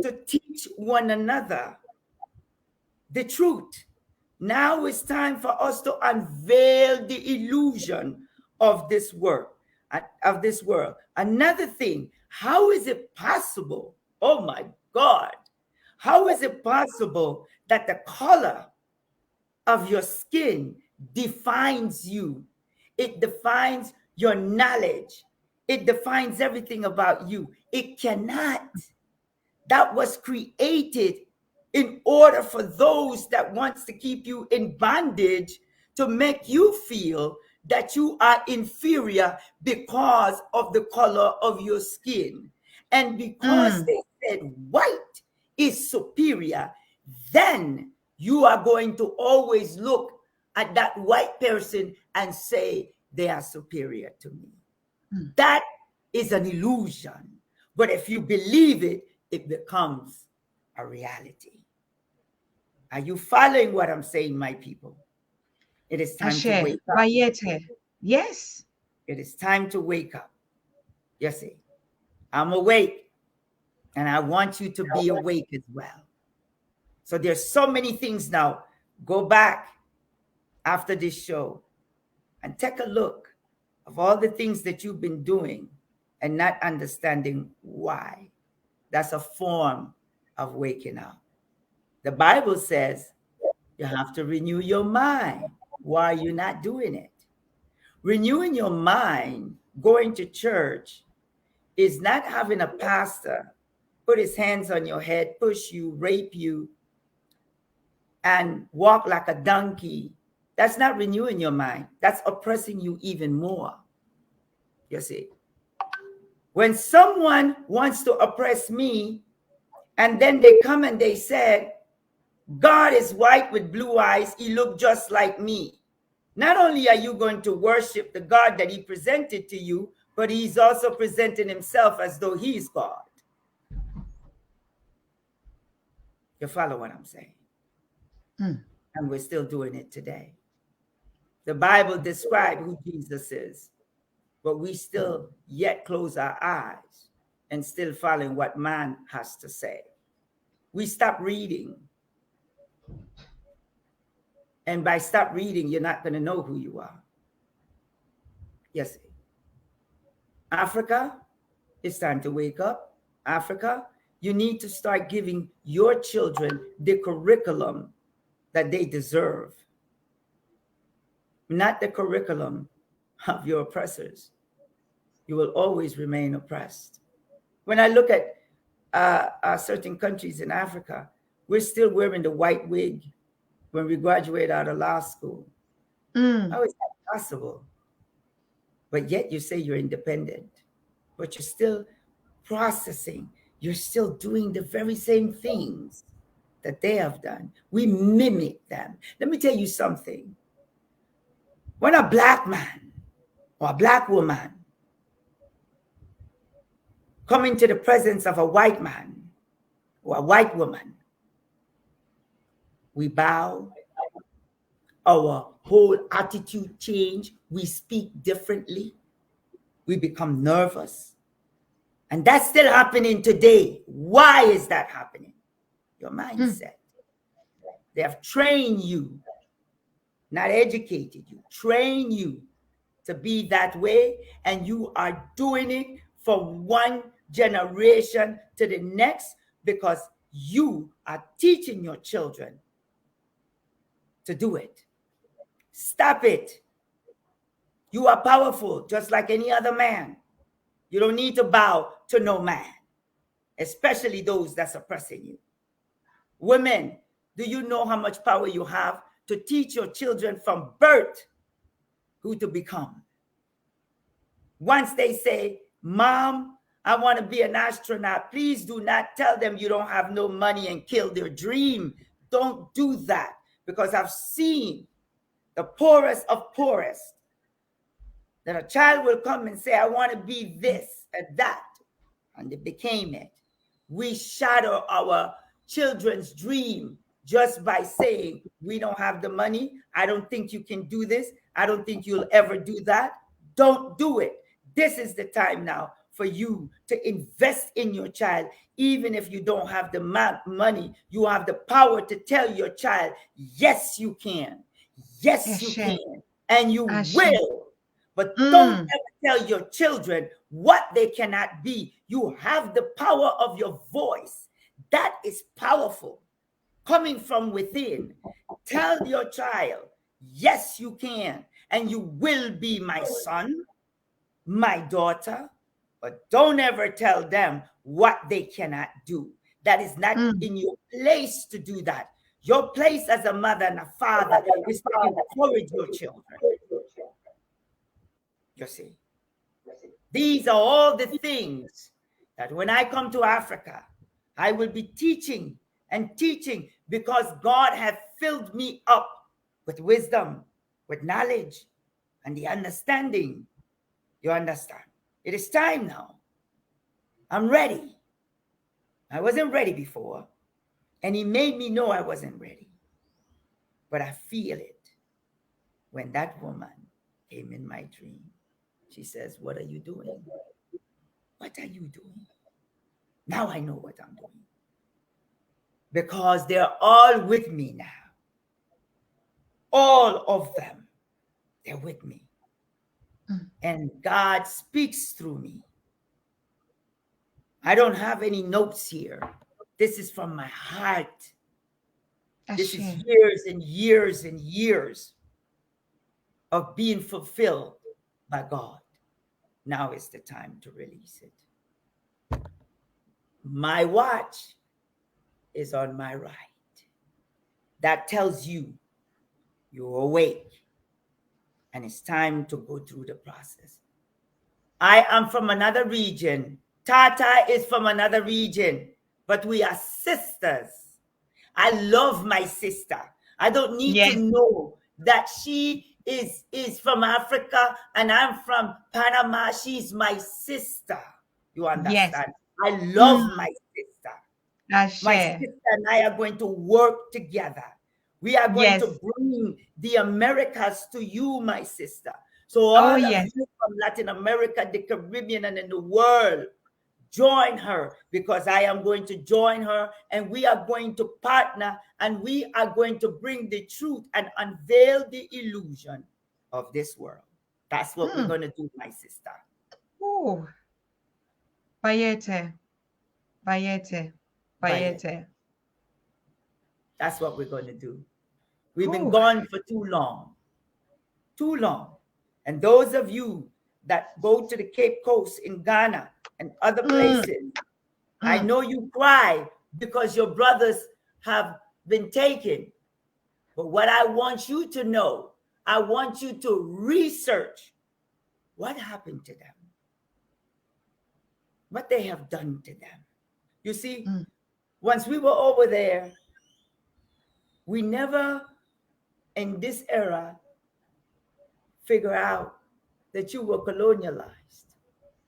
to teach one another the truth. Now it's time for us to unveil the illusion of this world. Another thing, how is it possible? Oh my God. How is it possible that the color of your skin defines you? It defines your knowledge. It defines everything about you. It cannot. That was created in order for those that wants to keep you in bondage, to make you feel that you are inferior because of the color of your skin. And because they said white is superior, then you are going to always look at that white person and say they are superior to me. That is an illusion. But if you believe it, it becomes a reality. Are you following what I'm saying, my people? It is I time to share. wake up. Bayete. Yes. It is time to wake up. You see, I'm awake, and I want you to be awake as well. So there's so many things now. Go back after this show and take a look of all the things that you've been doing and not understanding why. That's a form of waking up. The Bible says you have to renew your mind. Why are you not doing it? Renewing your mind, going to church, is not having a pastor put his hands on your head, push you, rape you, and walk like a donkey. That's not renewing your mind. That's oppressing you even more. You see, when someone wants to oppress me, and then they come and they said, God is white with blue eyes, he looked just like me. Not only are you going to worship the God that he presented to you, but he's also presenting himself as though he is God. You follow what I'm saying? And we're still doing it today. The Bible describes who Jesus is, but we still yet close our eyes and still following what man has to say. We stop reading. And by stop reading, you're not going to know who you are. Yes. Africa, it's time to wake up. Africa, you need to start giving your children the curriculum that they deserve, not the curriculum of your oppressors. You will always remain oppressed. When I look at certain countries in Africa, we're still wearing the white wig when we graduate out of law school. How is that possible? But yet you say you're independent, but you're still processing. You're still doing the very same things that they have done. We mimic them. Let me tell you something. When a black man or a black woman come into the presence of a white man or a white woman, we bow, our whole attitude change, we speak differently, we become nervous. And that's still happening today. Why is that happening? Your mindset. They have trained you, not educated you, train you to be that way, and you are doing it from one generation to the next because you are teaching your children to do it. Stop it. You are powerful just like any other man. You don't need to bow to no man, especially those that's oppressing you. Women, do you know how much power you have to teach your children from birth who to become? Once they say, Mom, I want to be an astronaut, please do not tell them you don't have no money and kill their dream. Don't do that, because I've seen the poorest of poorest that a child will come and say, I want to be this and that, and they became it. We shatter our children's dream just by saying, we don't have the money. I don't think you can do this. I don't think you'll ever do that. Don't do it. This is the time now for you to invest in your child. Even if you don't have the money, you have the power to tell your child, yes, you can. Yes, you can. And you will. But don't ever tell your children what they cannot be. You have the power of your voice. That is powerful. Coming from within. Tell your child, yes, you can. And you will be my son, my daughter. But don't ever tell them what they cannot do. That is not in your place to do that. Your place as a mother and a father is to encourage your children. You see, these are all the things that when I come to Africa, I will be teaching and teaching, because God has filled me up with wisdom, with knowledge, and the understanding. You understand? It is time now. I'm ready. I wasn't ready before, and he made me know I wasn't ready. But I feel it when that woman came in my dream. She says, what are you doing? What are you doing? Now I know what I'm doing. Because they're all with me now. All of them, they're with me. And God speaks through me. I don't have any notes here. This is from my heart. This is years and years and years of being fulfilled by God. Now is the time to release it. My watch is on my right. That tells you you're awake and it's time to go through the process. I am from another region. Tata is from another region, but we are sisters. I love my sister. I don't need to know that she is from Africa and I'm from Panama. She's my sister. You understand? Yes. I love my sister. My sister and I are going to work together. We are going to Yes. bring the Americas to you, my sister. So Oh, all of yes. you from Latin America, the Caribbean, and in the world, join her, because I am going to join her, and we are going to partner, and we are going to bring the truth and unveil the illusion of this world. That's what we're going to do, my sister. Ooh. Bayete. Bayete. Bye. Bayete. That's what we're going to do. We've been Ooh. gone for too long. Too long. And those of you that go to the Cape Coast in Ghana and other places, I know you cry because your brothers have been taken. But what I want you to know, I want you to research what happened to them, what they have done to them. You see, once we were over there, we never in this era figure out that you were colonialized.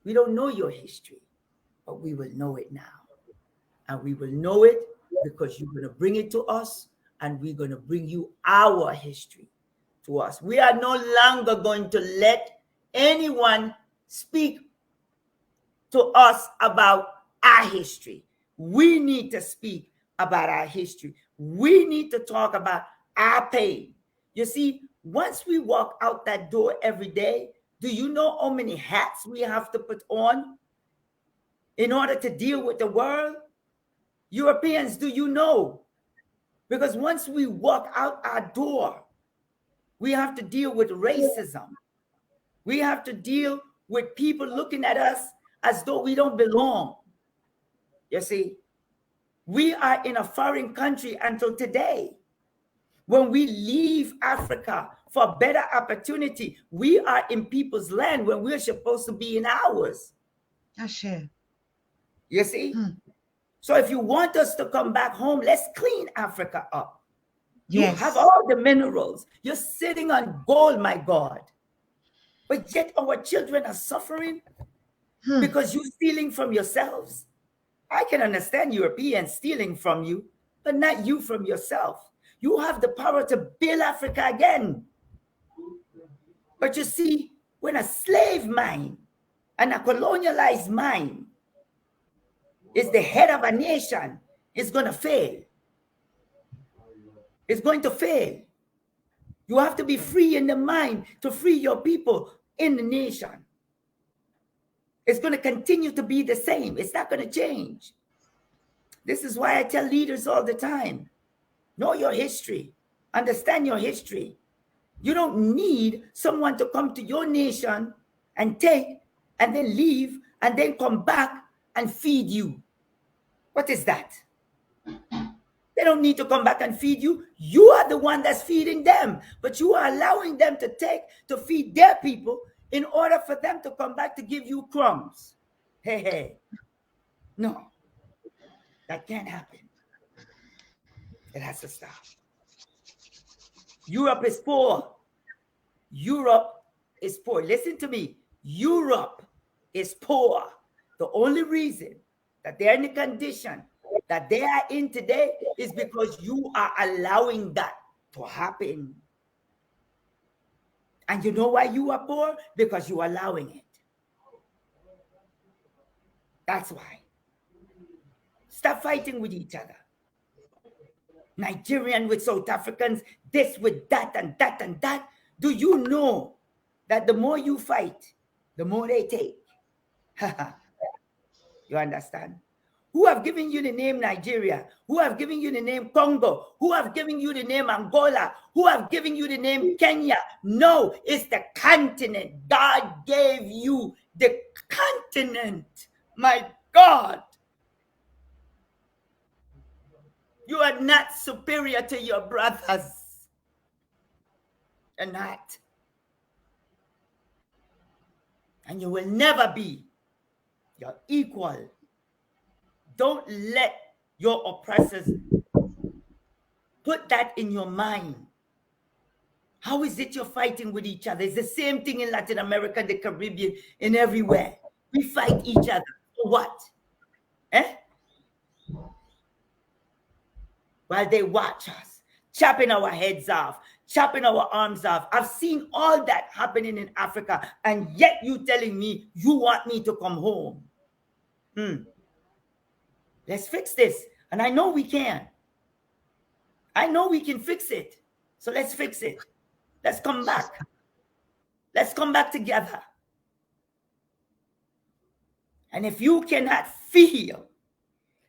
We don't know your history, but we will know it now. And we will know it because you're going to bring it to us, and we're going to bring you our history to us. We are no longer going to let anyone speak to us about our history. We need to speak about our history. We need to talk about our pain. You see, once we walk out that door every day, do you know how many hats we have to put on in order to deal with the world? Europeans, do you know? Because once we walk out our door, we have to deal with racism. We have to deal with people looking at us as though we don't belong. You see, we are in a foreign country until today. When we leave Africa for better opportunity, we are in people's land when we're supposed to be in ours. Ashe. You see? So if you want us to come back home, let's clean Africa up. Yes. You have all the minerals. You're sitting on gold, my God. But yet our children are suffering because you're stealing from yourselves. I can understand Europeans stealing from you, but not you from yourself. You have the power to build Africa again. But you see, when a slave mind and a colonialized mind is the head of a nation, it's going to fail. It's going to fail. You have to be free in the mind to free your people in the nation. It's going to continue to be the same. It's not going to change. This is why I tell leaders all the time, know your history. Understand your history. You don't need someone to come to your nation and take and then leave and then come back and feed you. What is that? They don't need to come back and feed you. You are the one that's feeding them. But you are allowing them to feed their people in order for them to come back to give you crumbs. Hey. No. That can't happen. It has to stop. Europe is poor. Europe is poor. Listen to me. Europe is poor. The only reason that they're in the condition that they are in today is because you are allowing that to happen. And you know why you are poor? Because you're allowing it. That's why. Stop fighting with each other. Nigerian with South Africans, this with that and that and that. Do you know that the more you fight, the more they take? You understand? Who have given you the name Nigeria? Who have given you the name Congo? Who have given you the name Angola? Who have given you the name Kenya? No, it's the continent. God gave you the continent. My God. You are not superior to your brothers. You're not. And you will never be. You're equal. Don't let your oppressors put that in your mind. How is it you're fighting with each other? It's the same thing in Latin America, the Caribbean, and everywhere. We fight each other. For what? While they watch us. chopping our heads off, chopping our arms off. I've seen all that happening in Africa, and yet you telling me you want me to come home. Let's fix this. And I know we can. I know we can fix it. So let's fix it. Let's come back. Let's come back together. And if you cannot feel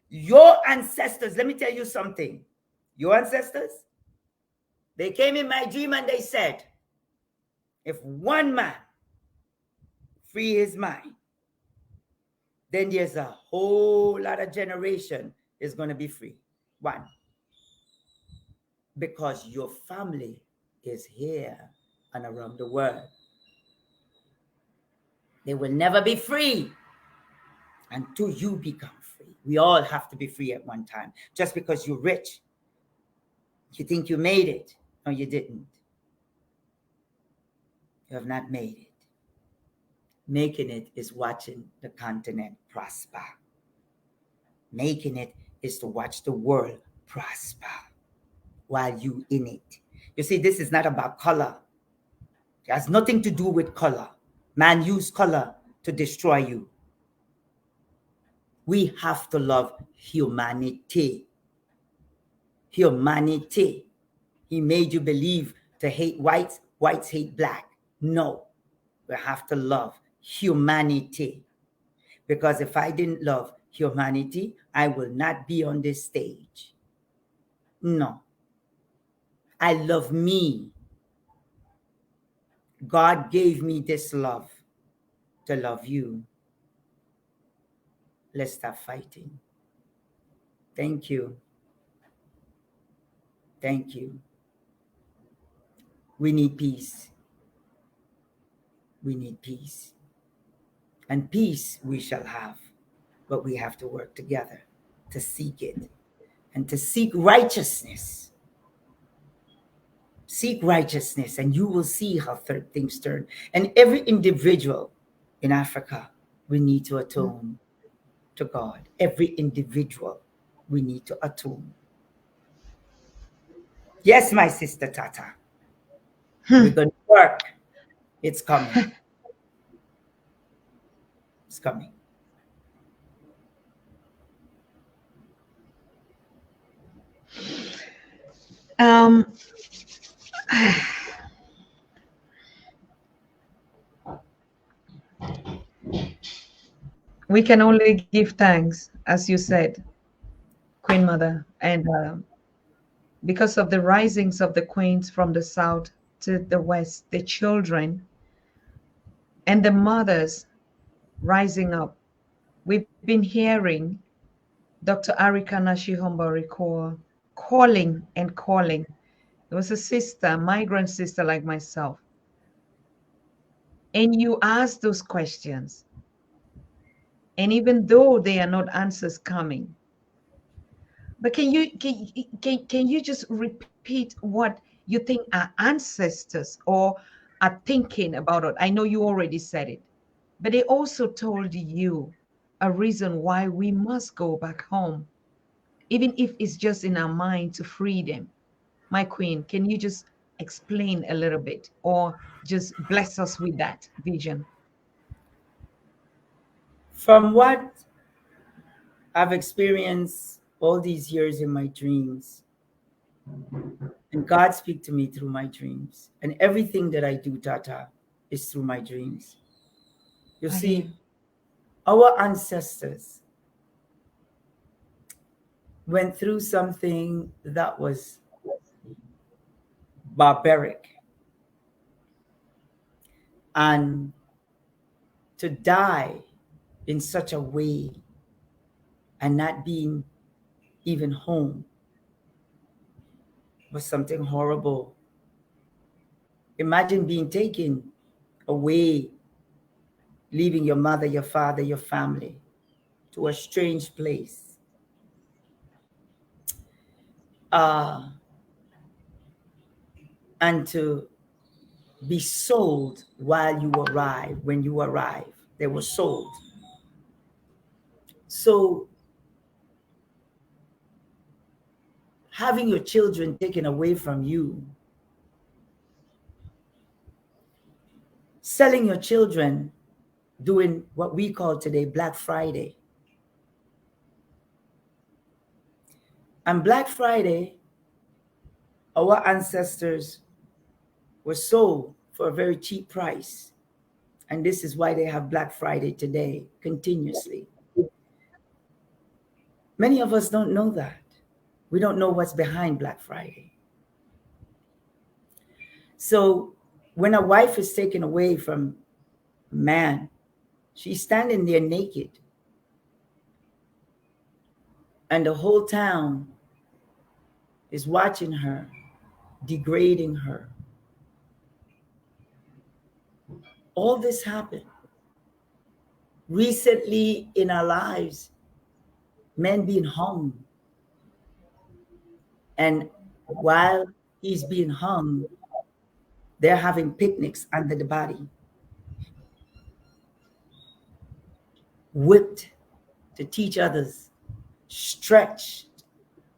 your ancestors, let me tell you something. Your ancestors, they came in my dream and they said, if one man free his mind, then there's a whole lot of generation is going to be free. One. Because your family is here and around the world. They will never be free until you become free. We all have to be free at one time. Just because you're rich, you think you made it. No, you didn't. You have not made it. Making it is watching the continent prosper. Making it is to watch the world prosper while you in it. You see, this is not about color. It has nothing to do with color. Man used color to destroy you. We have to love humanity. Humanity. He made you believe to hate whites, whites hate black. No, we have to love humanity. Because if I didn't love humanity, I will not be on this stage. No. I love me. God gave me this love to love you. Let's stop fighting. Thank you. Thank you. We need peace. We need peace. And peace we shall have, but we have to work together to seek it and to seek righteousness. Seek righteousness, and you will see how things turn. And every individual in Africa, we need to attune to God. Every individual, we need to attune. Yes, my sister Tata. We're going to work. It's coming. It's coming. We can only give thanks, as you said, Queen Mother, and because of the risings of the queens from the south to the west, the children and the mothers rising up. We've been hearing Dr. Arika Nashi-Hombariko calling and calling. It was a sister, migrant sister like myself. And you ask those questions. And even though there are not answers coming, but can you just repeat what you think our ancestors or are thinking about it? I know you already said it, but they also told you a reason why we must go back home, even if it's just in our mind to free them. My queen, can you just explain a little bit or just bless us with that vision? From what I've experienced all these years in my dreams, and God speaks to me through my dreams, and everything that I do, Tata, is through my dreams. You see, our ancestors went through something that was barbaric. And to die in such a way and not being even home was something horrible. Imagine being taken away, leaving your mother, your father, your family to a strange place. And to be sold while you arrive. When you arrive, they were sold. So having your children taken away from you, selling your children, doing what we call today Black Friday. And Black Friday, our ancestors were sold for a very cheap price. And this is why they have Black Friday today continuously. Many of us don't know that. We don't know what's behind Black Friday. So when a wife is taken away from a man, she's standing there naked. And the whole town is watching her, degrading her. All this happened. Recently in our lives, men being hung. And while he's being hung, they're having picnics under the body, whipped to teach others, stretched,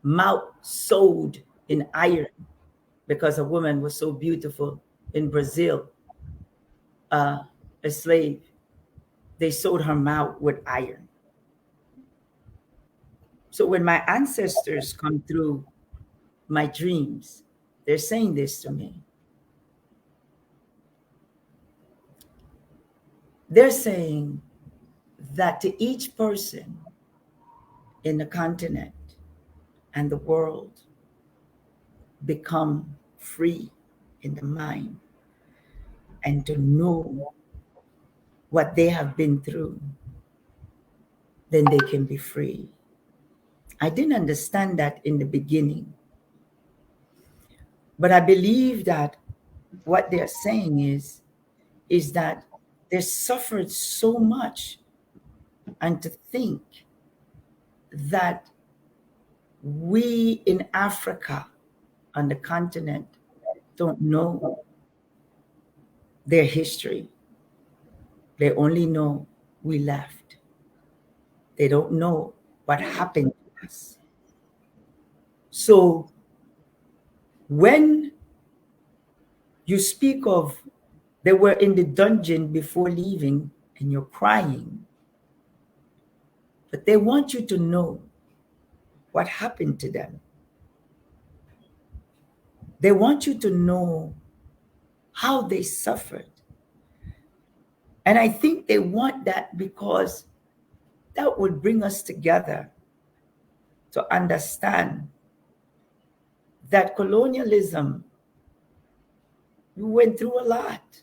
mouth sewed in iron because a woman was so beautiful in Brazil, a slave. They sewed her mouth with iron. So when my ancestors come through my dreams, they're saying this to me. They're saying that to each person in the continent and the world, become free in the mind and to know what they have been through, then they can be free. I didn't understand that in the beginning, but I believe that what they're saying is that they suffered so much, and to think that we in Africa on the continent don't know their history. They only know we left. They don't know what happened to us. So when you speak of they were in the dungeon before leaving and you're crying, but they want you to know what happened to them. They want you to know how they suffered. And I think they want that because that would bring us together to understand that colonialism, we went through a lot.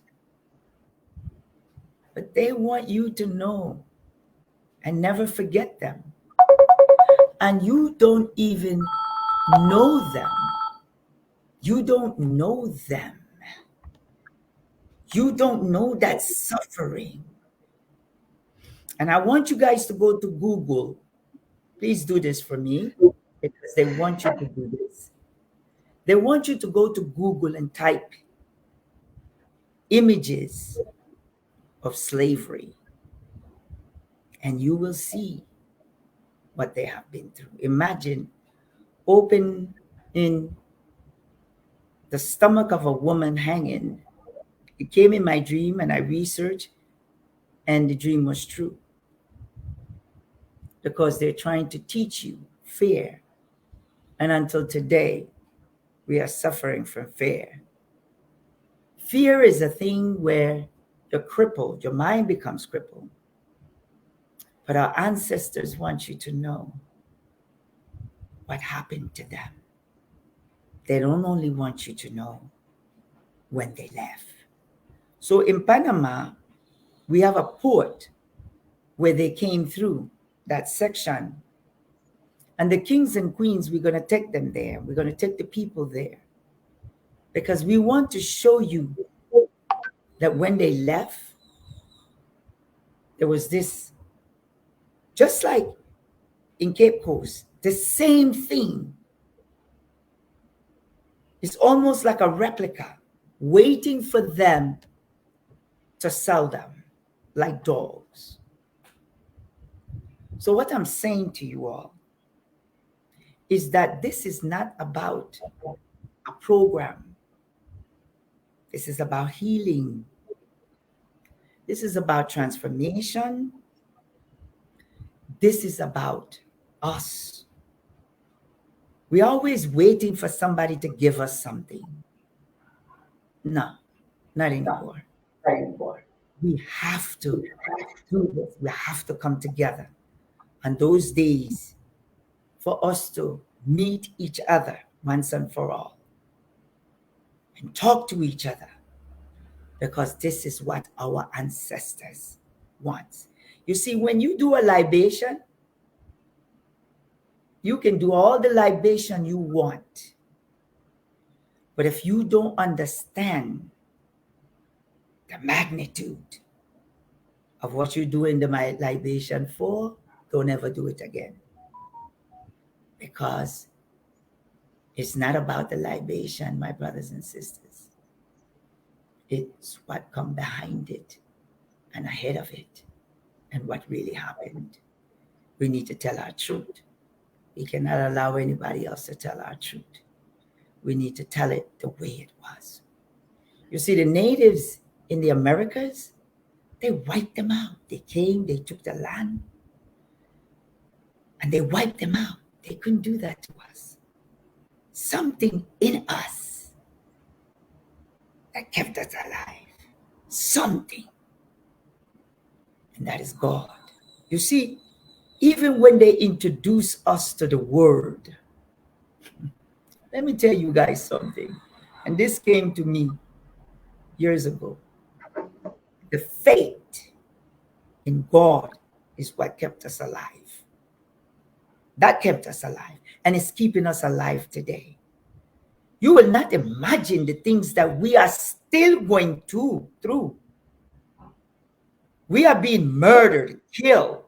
But they want you to know and never forget them. And you don't even know them. You don't know them. You don't know that suffering. And I want you guys to go to Google. Please do this for me because they want you to do this. They want you to go to Google and type images of slavery, and you will see what they have been through. Imagine open in the stomach of a woman hanging. It came in my dream and I researched, and the dream was true. Because they're trying to teach you fear. And until today, we are suffering from fear. Fear is a thing where you're crippled, your mind becomes crippled. But our ancestors want you to know what happened to them. They don't only want you to know when they left. So in Panama, we have a port where they came through that section. And the kings and queens, we're going to take them there. We're going to take the people there. Because we want to show you that when they left, there was this, just like in Cape Coast, the same thing. It's almost like a replica, waiting for them to sell them like dogs. So what I'm saying to you all is that this is not about a program. This is about healing. This is about transformation. This is about us. We're always waiting for somebody to give us something. No, not anymore. We have to do this. We have to come together on those days for us to meet each other once and for all and talk to each other, because this is what our ancestors want. You see, when you do a libation, you can do all the libation you want. But if you don't understand the magnitude of what you're doing the libation for, don't ever do it again. Because it's not about the libation, my brothers and sisters. It's what comes behind it and ahead of it and what really happened. We need to tell our truth. We cannot allow anybody else to tell our truth. We need to tell it the way it was. You see, the natives in the Americas, they wiped them out. They came, they took the land, and they wiped them out. They couldn't do that to us. Something in us that kept us alive. Something. And that is God. You see, even when they introduce us to the word, let me tell you guys something. And this came to me years ago. The faith in God is what kept us alive. That kept us alive, and it's keeping us alive today. You will not imagine the things that we are still going through. We are being murdered, killed.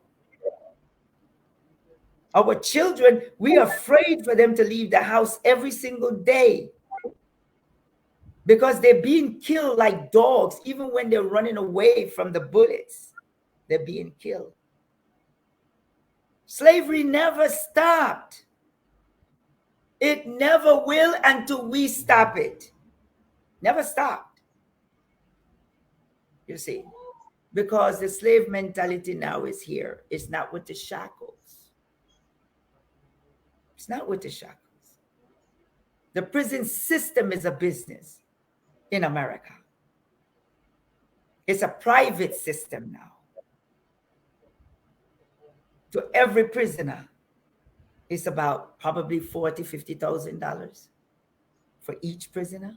Our children, we are afraid for them to leave the house every single day because they're being killed like dogs. Even when they're running away from the bullets, they're being killed. Slavery never stopped. It never will until we stop it. Never stopped. You see, because the slave mentality now is here. It's not with the shackles. It's not with the shackles. The prison system is a business in America. It's a private system now. To every prisoner, it's about probably $40,000, $50,000 for each prisoner.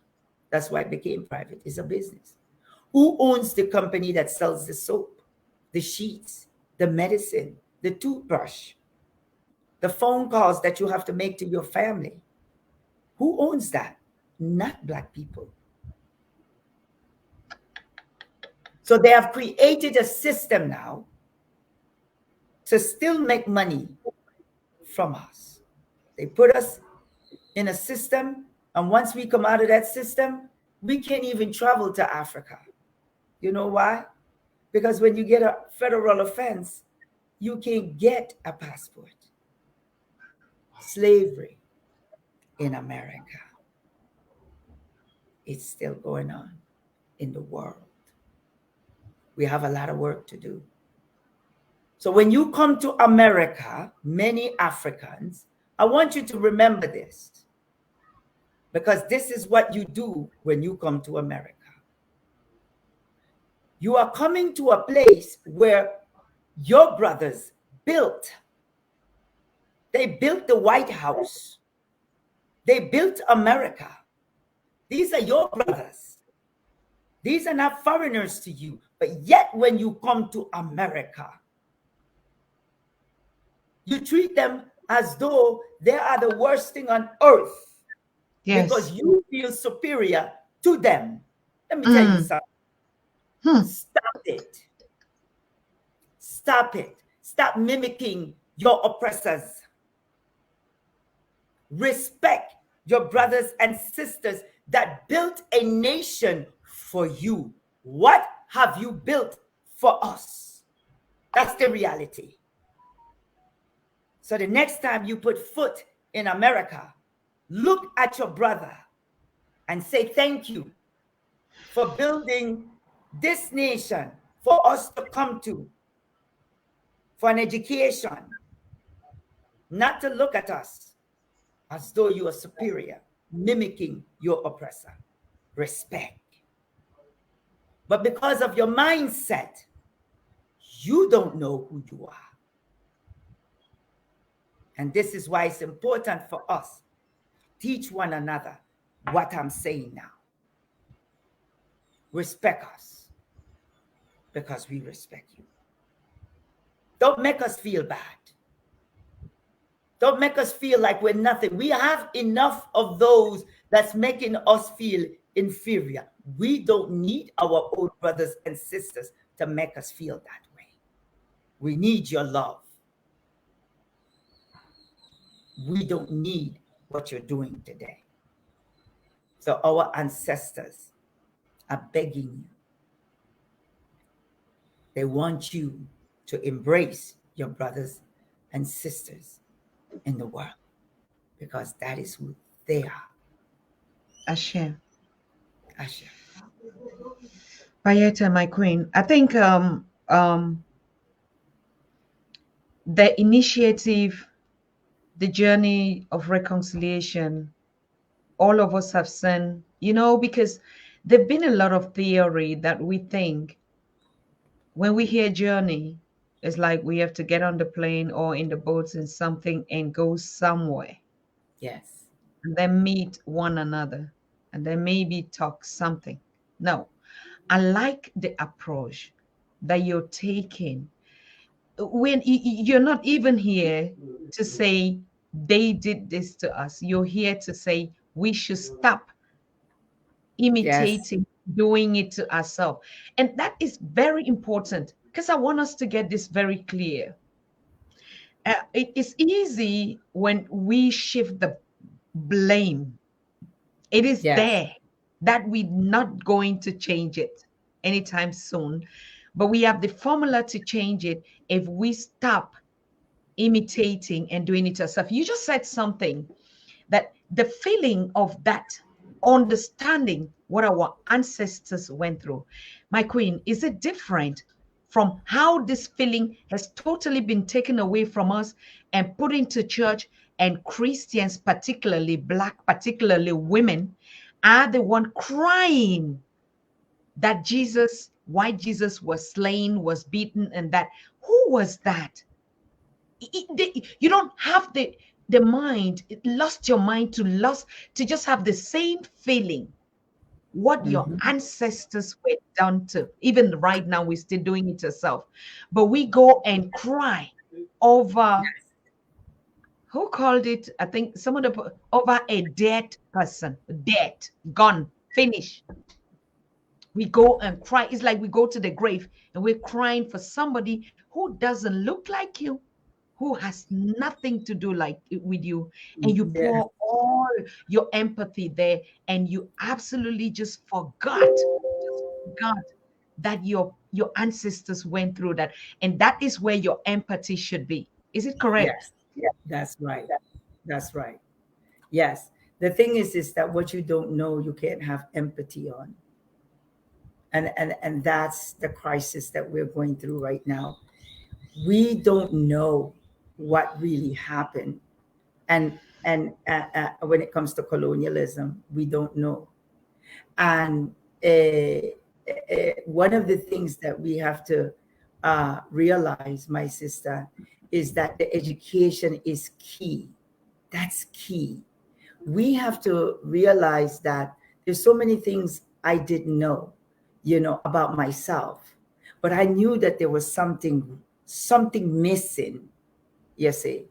That's why it became private. It's a business. Who owns the company that sells the soap, the sheets, the medicine, the toothbrush, the phone calls that you have to make to your family? Who owns that? Not Black people. So they have created a system now to still make money from us. They put us in a system, and once we come out of that system, we can't even travel to Africa. You know why? Because when you get a federal offense, you can't get a passport. Slavery in America. It's still going on in the world. We have a lot of work to do. So when you come to America, many Africans, I want you to remember this, because this is what you do when you come to America. You are coming to a place where your brothers built. They built the White House. They built America. These are your brothers. These are not foreigners to you. But yet when you come to America, you treat them as though they are the worst thing on earth. Yes. Because you feel superior to them. Let me tell you something. Stop it. Stop it. Stop mimicking your oppressors. Respect your brothers and sisters that built a nation for you. What have you built for us? That's the reality. So the next time you put foot in America, look at your brother and say thank you for building this nation for us to come to, for an education, not to look at us as though you are superior, mimicking your oppressor. Respect. But because of your mindset, you don't know who you are. And this is why it's important for us to teach one another what I'm saying now. Respect us because we respect you. Don't make us feel bad. Don't make us feel like we're nothing. We have enough of those that's making us feel inferior. We don't need our own brothers and sisters to make us feel that way. We need your love. We don't need what you're doing today. So our ancestors are begging you. They want you to embrace your brothers and sisters in the world because that is who they are. Ashe. Ashe. Bayeta, my queen. I think the initiative, the journey of reconciliation, all of us have seen, because there've been a lot of theory that we think when we hear journey, it's like we have to get on the plane or in the boats and something and go somewhere. Yes. And then meet one another and then maybe talk something. No, I like the approach that you're taking when you're not even here to say they did this to us. You're here to say we should stop imitating, doing it to ourselves. And that is very important because I want us to get this very clear. It is easy when we shift the blame. It is there that we're not going to change it anytime soon. But we have the formula to change it if we stop imitating and doing it ourselves. You just said something that the feeling of that understanding what our ancestors went through. My queen, is it different from how this feeling has totally been taken away from us and put into church, and Christians, particularly Black, particularly women, are the one crying that Jesus, why Jesus was slain, was beaten, and that who was that? You don't have the mind, it lost your mind to just have the same feeling what your ancestors were done to. Even right now we're still doing it ourselves, but we go and cry over who called it, I think some of the over a dead person, dead, gone, finished. We go and cry. It's like we go to the grave and we're crying for somebody who doesn't look like you, who has nothing to do like with you, and you pour all your empathy there, and you absolutely just forgot that your ancestors went through that, and that is where your empathy should be. Is it correct? Yes, that's right. That's right. Yes. The thing is that what you don't know, you can't have empathy on. And that's the crisis that we're going through right now. We don't know what really happened. And when it comes to colonialism, we don't know. And one of the things that we have to realize, my sister, is that the education is key. That's key. We have to realize that there's so many things I didn't know, about myself, but I knew that there was something missing. You see,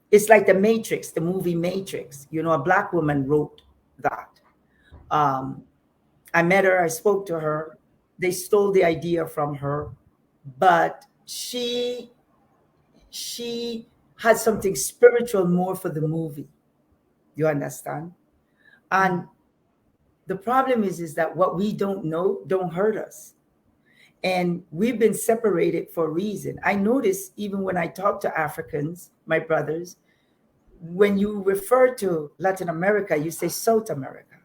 it's like the Matrix, the movie Matrix. A Black woman wrote that. I met her, I spoke to her. They stole the idea from her, but she had something spiritual more for the movie. You understand? And the problem is that what we don't know don't hurt us. And we've been separated for a reason. I notice even when I talk to Africans, my brothers, when you refer to Latin America, you say South America.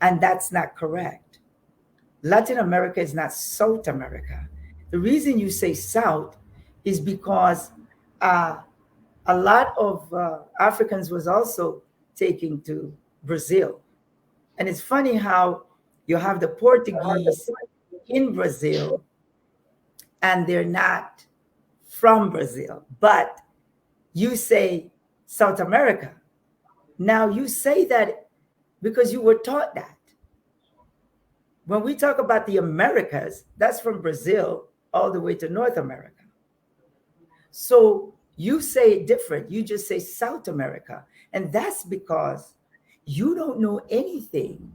And that's not correct. Latin America is not South America. The reason you say South is because uh, a lot of Africans was also taken to Brazil. And it's funny how you have the Portuguese in Brazil and they're not from Brazil, but you say South America. Now you say that because you were taught that. When we talk about the Americas, that's from Brazil all the way to North America. So you say it different. You just say South America. And that's because you don't know anything,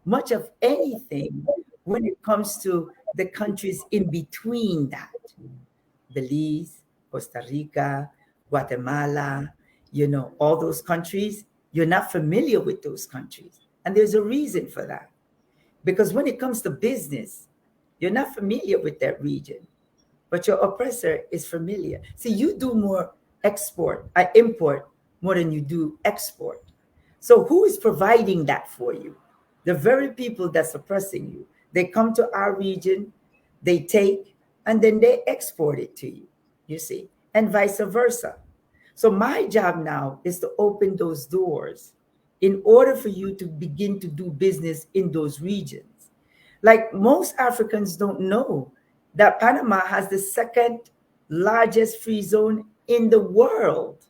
much of anything, when it comes to the countries in between that. Belize, Costa Rica, Guatemala, all those countries, you're not familiar with those countries. And there's a reason for that. Because when it comes to business, you're not familiar with that region, but your oppressor is familiar. See, you do more import more than you do export. So who is providing that for you? The very people that's oppressing you. They come to our region, they take, and then they export it to you, you see, and vice versa. So my job now is to open those doors in order for you to begin to do business in those regions. Like most Africans don't know that Panama has the second largest free zone in the world.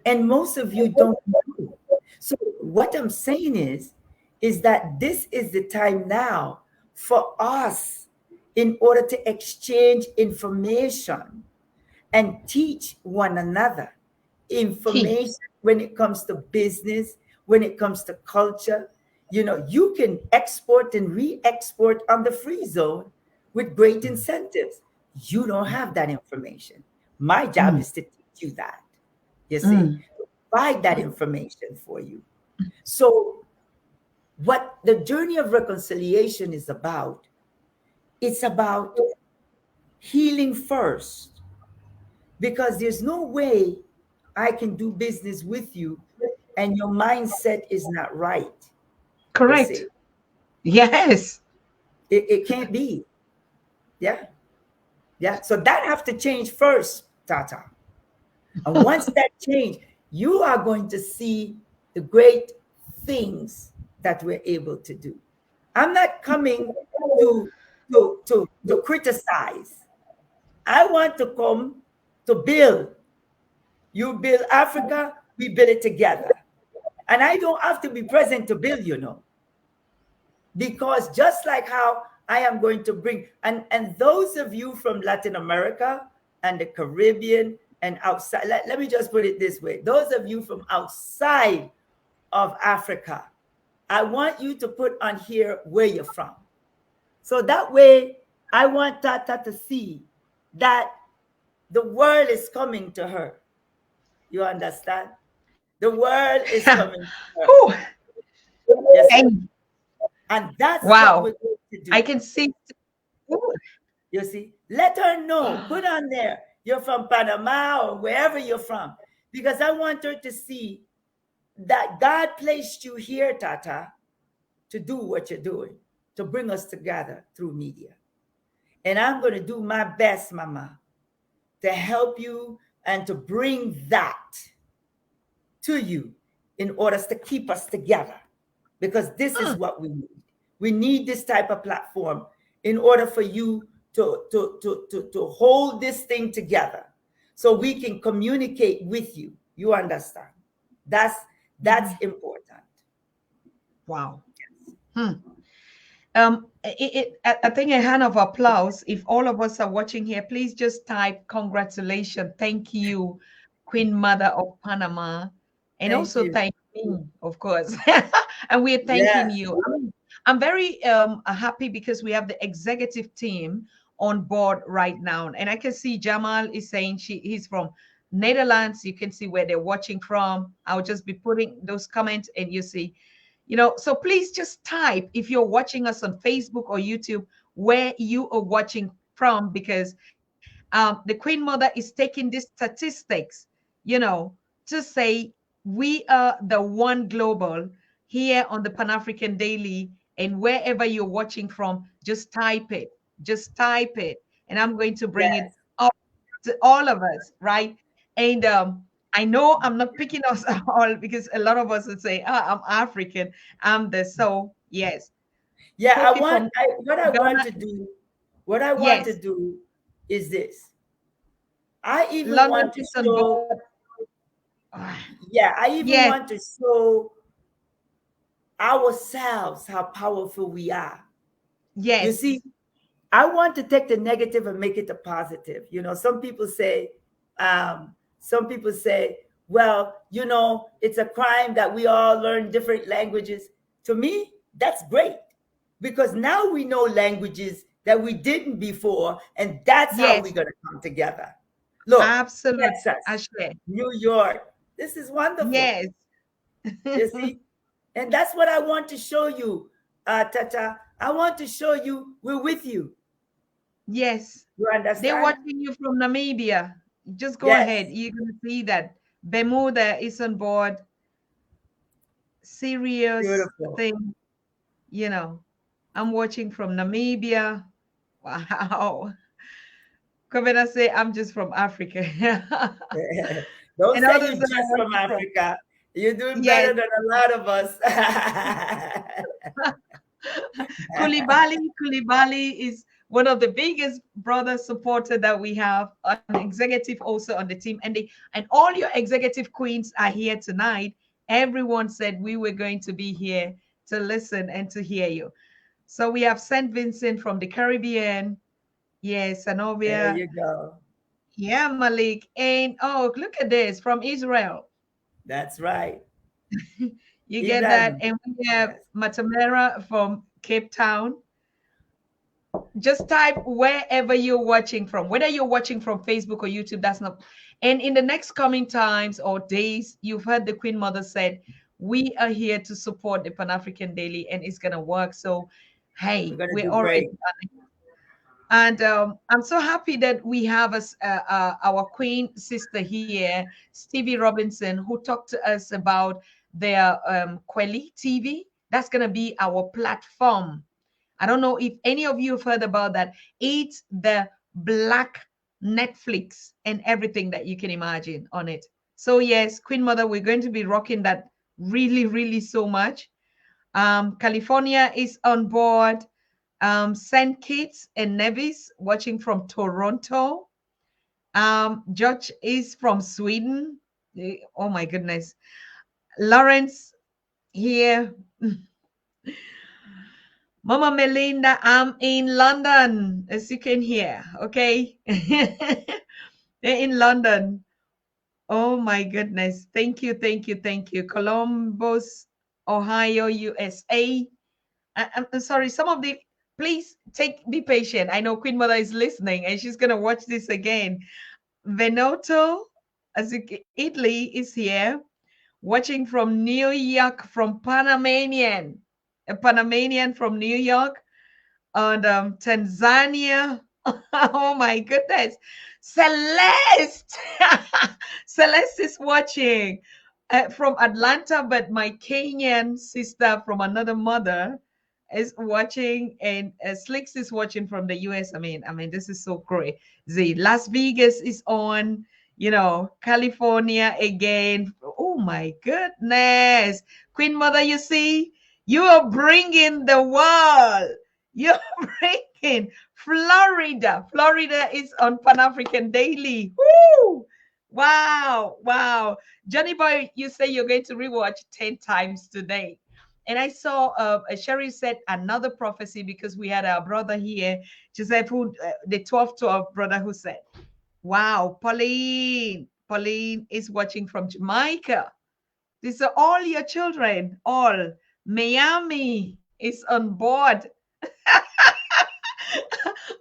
And most of you don't know. So what I'm saying is that this is the time now for us in order to exchange information and teach one another information when it comes to business, when it comes to culture. You can export and re-export on the free zone with great incentives. You don't have that information. My job is to teach you that, you see, provide that information for you. So what the journey of reconciliation is about, it's about healing first, because there's no way I can do business with you and your mindset is not right. You Correct. see, Yes. it can't be. Yeah. Yeah. So that have to change first, Tata. And once that change, you are going to see the great things that we're able to do. I'm not coming to to criticize. I want to come to build. You build Africa, we build it together. And I don't have to be present to build, because just like how I am going to bring, and those of you from Latin America and the Caribbean and outside, let me just put it this way. Those of you from outside of Africa, I want you to put on here where you're from. So that way, I want Tata to see that the world is coming to her. You understand? The world is coming to her. Whew. Yes, sir. And And that's what wow, we're going to do. I can see. Ooh. You see, let her know, put on there, you're from Panama or wherever you're from, because I want her to see that God placed you here, Tata, to do what you're doing, to bring us together through media. And I'm going to do my best, Mama, to help you and to bring that to you in order to keep us together, because this is what we need. We need this type of platform in order for you to hold this thing together so we can communicate with you. You understand? That's important. Wow. I think a hand of applause. If all of us are watching here, please just type congratulations. Thank you, Queen Mother of Panama. And Thank also you. thank me, of course. And we're Yeah. thanking you. I'm very happy because we have the executive team on board right now. And I can see Jamal is saying he's from Netherlands. You can see where they're watching from. I'll just be putting those comments and you see. So please just type if you're watching us on Facebook or YouTube where you are watching from, because the Queen Mother is taking these statistics, you know, to say we are the one global here on the Pan African Daily, and wherever you're watching from, just type it, and I'm going to bring it Yes. up to all of us, right? And I know I'm not picking us all because a lot of us would say, I'm African, I'm the so yes. Yeah, Kofi from what I want Ghana, to do, what I want to yes. do is this. I even London want to is on board. show, yeah, I even Yes, want to show ourselves how powerful we are. You see, yes, I want to take the negative and make it a positive. You know, some people say, well, you know, it's a crime that we all learn different languages. To me, that's great because now we know languages that we didn't before, and that's how we're yes, going to come together. Look, absolutely. Texas, Ashley. New York, this is wonderful. Yes. You see, and that's what I want to show you, Tata. I want to show you we're with you. Yes. You They're understand? watching you from Namibia. Just go ahead. Yes. You're going to see that. Bermuda is on board. Serious Beautiful. thing, you know. I'm watching from Namibia. Wow. Come and I say I'm just from Africa. Don't And say others you're that are just from watching from, Africa. You're doing yes. better than a lot of us. Koulibaly is one of the biggest brother supporter that we have, an executive also on the team, and all your executive queens are here tonight. Everyone said we were going to be here to listen and to hear you. So we have Saint Vincent from the Caribbean, yes, There Sanovia, you go. yeah, Malik, and oh, look at this from Israel. That's right. You get that, Even and we have yes. Matamera from Cape Town. Just type wherever you're watching from, whether you're watching from Facebook or YouTube, that's not. And in the next coming times or days, you've heard the Queen Mother said, we are here to support the Pan African Daily and it's going to work. So, We're hey, gonna we're do already great. done it. And I'm so happy that we have our Queen sister here, Stevie Robinson, who talked to us about their Quelly TV. That's going to be our platform. I don't know if any of you have heard about that. It's the black Netflix and everything that you can imagine on it. So yes, Queen Mother, we're going to be rocking that really, really so much. California is on board. St. Kitts and Nevis watching from Toronto. George is from Sweden. Oh my goodness. Lawrence here. Mama Melinda, I'm in London, as you can hear. Okay. They're in London. Oh my goodness. Thank you, thank you, thank you. Columbus, Ohio, USA. I'm sorry, some of the, please be patient. I know Queen Mother is listening and she's going to watch this again. Veneto, Italy is here, watching from New York, from Panamanian, a Panamanian from New York, and Tanzania. Oh my goodness. Celeste. Celeste is watching from Atlanta, but my Kenyan sister from another mother is watching, and Slicks is watching from the US. I mean, this is so great. The Las Vegas is on, California again. Oh my goodness. Queen Mother, you see, you are bringing the world. You're breaking Florida. Florida is on Pan African Daily. Woo! Wow, wow. Johnny Boy, you say you're going to rewatch 10 times today. And I saw Sherry said another prophecy because we had our brother here, Joseph, who, the 12 brother who said, wow, Pauline is watching from Jamaica. These are all your children, all. Miami is on board.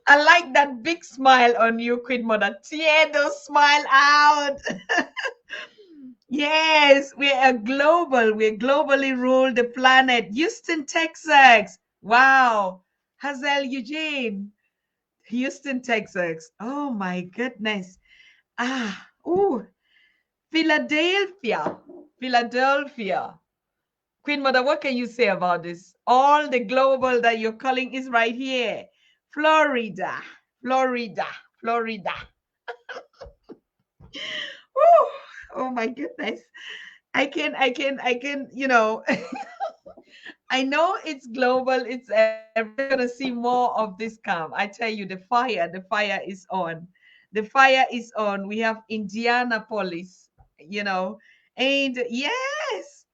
I like that big smile on you, Queen Mother. Tear those smile out. Yes, we are global. We globally rule the planet. Houston, Texas. Wow. Hazel Eugene. Houston, Texas. Oh my goodness. Ooh, Philadelphia. Philadelphia. Queen Mother, what can you say about this? All the global that you're calling is right here. Florida. Florida. Florida. Woo! Oh my goodness. I can, I know it's global, it's everywhere. We're gonna see more of this come. I tell you, the fire is on. The fire is on. We have Indianapolis, and yes,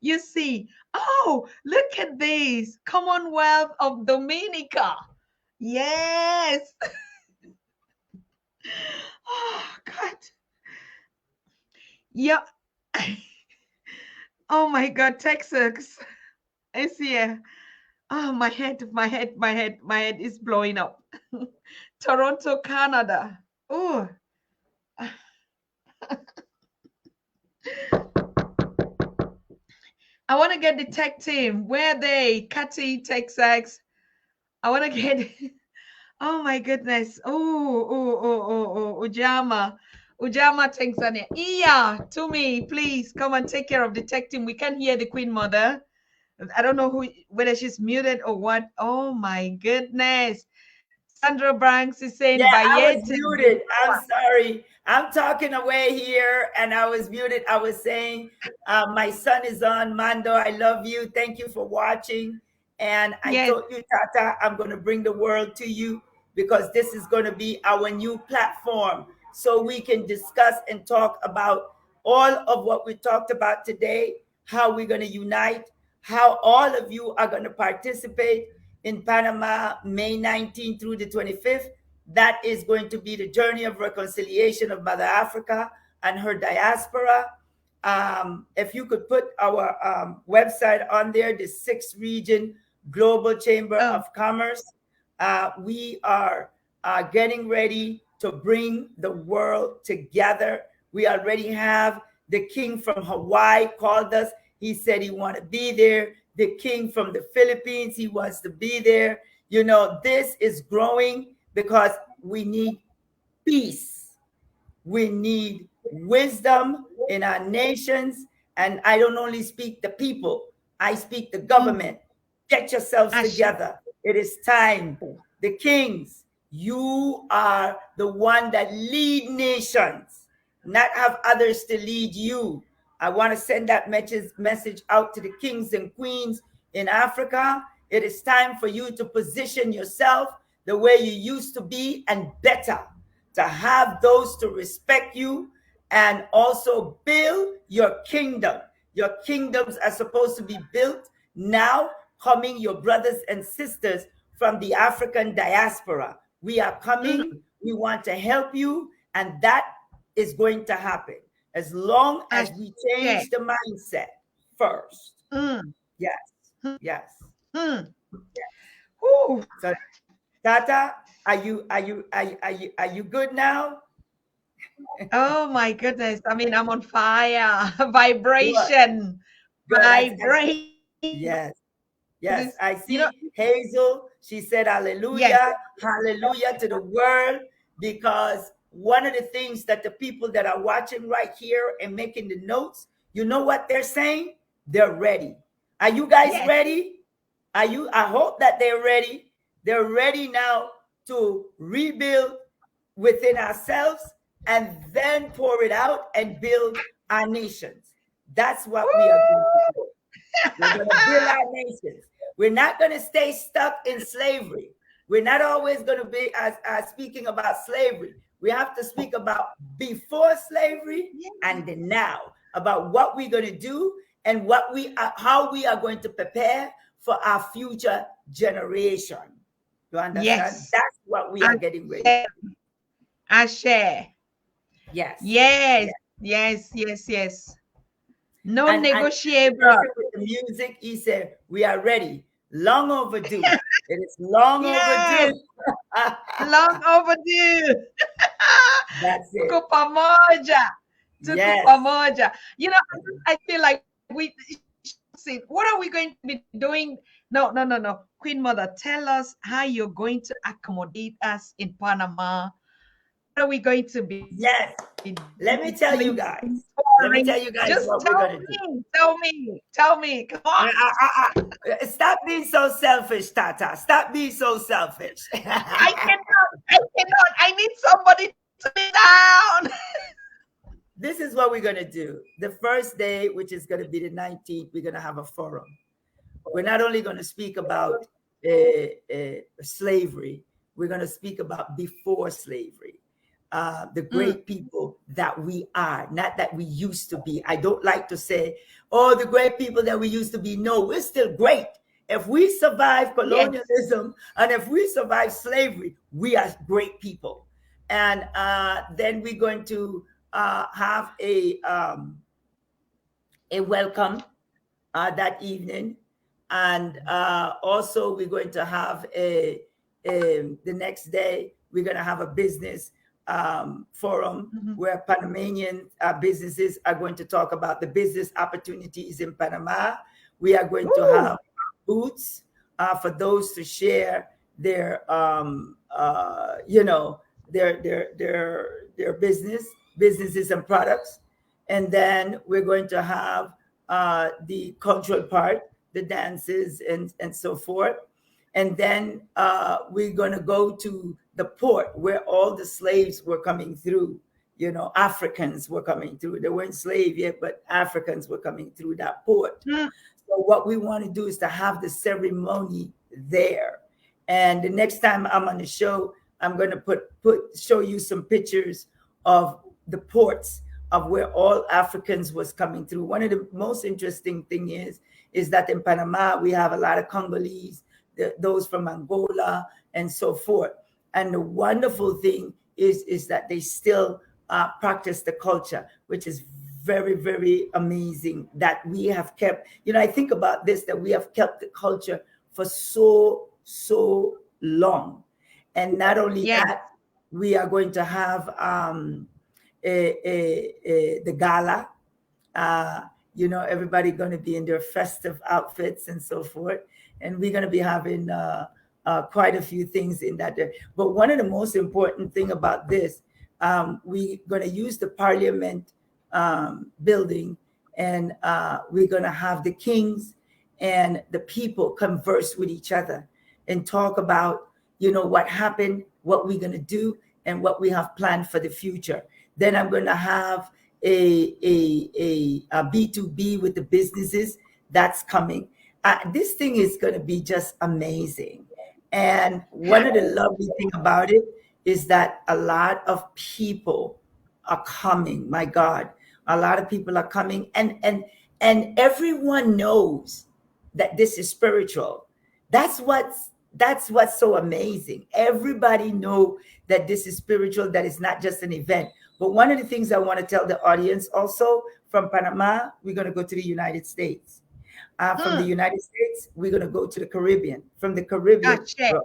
you see, oh, look at this Commonwealth of Dominica. Yes. Oh God. Yeah. Oh my God, Texas. It's here. Oh, my head is blowing up. Toronto, Canada. Oh, I want to get the tech team. Where are they? Cathy, Texas. I want to get. Oh my goodness. Oh, Ujama, Tanzania. Iya, to me, please come and take care of the tech team. We can't hear the Queen Mother. I don't know whether she's muted or what. Oh my goodness. Sandra Branks is saying Yeah, I was Bayete. muted. I'm sorry. I'm talking away here and I was muted. I was saying, my son is on. Mando, I love you. Thank you for watching. And I Yes. told you, Tata, I'm going to bring the world to you because this is going to be our new platform so we can discuss and talk about all of what we talked about today, how we're going to unite, how all of you are going to participate in Panama, May 19th through the 25th. That is going to be the journey of reconciliation of Mother Africa and her diaspora. If you could put our website on there, the 6th Region Global Chamber Oh, of Commerce. We are getting ready to bring the world together. We already have the king from Hawaii called us. He said he wanted to be there. The king from the Philippines, he wants to be there. This is growing because we need peace. We need wisdom in our nations. And I don't only speak the people, I speak the mm, government. Get yourselves Ashe. together. It is time. The kings, you are the one that lead nations, not have others to lead you. I want to send that message out to the kings and queens in Africa. It is time for you to position yourself the way you used to be and better, to have those to respect you and also build your kingdom. Your kingdoms are supposed to be built now, coming your brothers and sisters from the African diaspora. We are Mm, coming. We want to help you, and that is going to happen as long as we Ashe. change the mindset first. Mm, Yes, mm, yes, mm. yes. Whew. So, Tata, are you good now? Oh my goodness. I mean, I'm on fire. Good, Vibration. good. Vibration. Yes, This, yes. I you know, see Hazel. She said, yes, "Hallelujah, hallelujah" to the world, because one of the things that the people that are watching right here and making the notes, you know what they're saying? They're ready. Are you guys yes, ready? Are you? I hope that they're ready. They're ready now to rebuild within ourselves and then pour it out and build our nations. That's what we are going to do. Woo! We're going to build our nations. We're not going to stay stuck in slavery. We're not always going to be as speaking about slavery. We have to speak about before slavery and the now, about what we're going to do and how we are going to prepare for our future generation. You understand? Yes. That's what we are getting ready. Ashe. Ashe. Yes. Yes, Yes. yes, yes, yes. No And negotiable. with the music, he said, "We are ready. Long overdue. It is long Yes, overdue." long overdue. That's it. Tuko pamoja. Tuko Yes. pamoja. I feel like we should see what are we going to be doing No, no, no, no. Queen Mother, tell us how you're going to accommodate us in Panama. What are we going to be Yes. doing? Let me tell you Touring? guys. Let me Just tell you tell guys what we're me, gonna do. tell me. Come on. Stop being so selfish, Tata. Stop being so selfish. I cannot. I need somebody to put me down. This is what we're gonna do. The first day, which is gonna be the 19th, we're gonna have a forum. We're not only gonna speak about slavery, we're gonna speak about before slavery. The Mm, great people that we are, not that we used to be. I don't like to say, oh, the great people that we used to be. No, we're still great. If we survive yes. colonialism and if we survive slavery, we are great people. And then we're going to have a welcome that evening. And also, we're going to have the next day, we're going to have a business forum Mhm. where Panamanian businesses are going to talk about the business opportunities in Panama. We are going to Woo. have booths for those to share their, their businesses and products. And then we're going to have the cultural part, the dances, and so forth. And then we're going to go to the port where all the slaves were coming through. You know, Africans were coming through. They weren't slaves yet, but Africans were coming through that port. Mm, So what we want to do is to have the ceremony there. And the next time I'm on the show, I'm going to show you some pictures of the ports of where all Africans was coming through. One of the most interesting thing is that in Panama we have a lot of Congolese, those from Angola, and so forth. And the wonderful thing is that they still practice the culture, which is very, very amazing that we have kept. You know, I think about this, that we have kept the culture for so long. And not only yeah. that, we are going to have the gala. Uh, everybody going to be in their festive outfits and so forth. And we're going to be having quite a few things in that day. But one of the most important thing about this, we're going to use the Parliament building, and we're going to have the kings and the people converse with each other and talk about, what happened, what we're going to do, and what we have planned for the future. Then I'm going to have a B2B with the businesses that's coming. This thing is going to be just amazing. And one of the lovely thing about it is that a lot of people are coming. My God, a lot of people are coming, and everyone knows that this is spiritual. That's what's so amazing. Everybody know that this is spiritual, that it's not just an event. But one of the things I want to tell the audience also, from Panama, we're going to go to the United States. From the Mm, United States, we're going to go to the Caribbean. From the Caribbean, gotcha.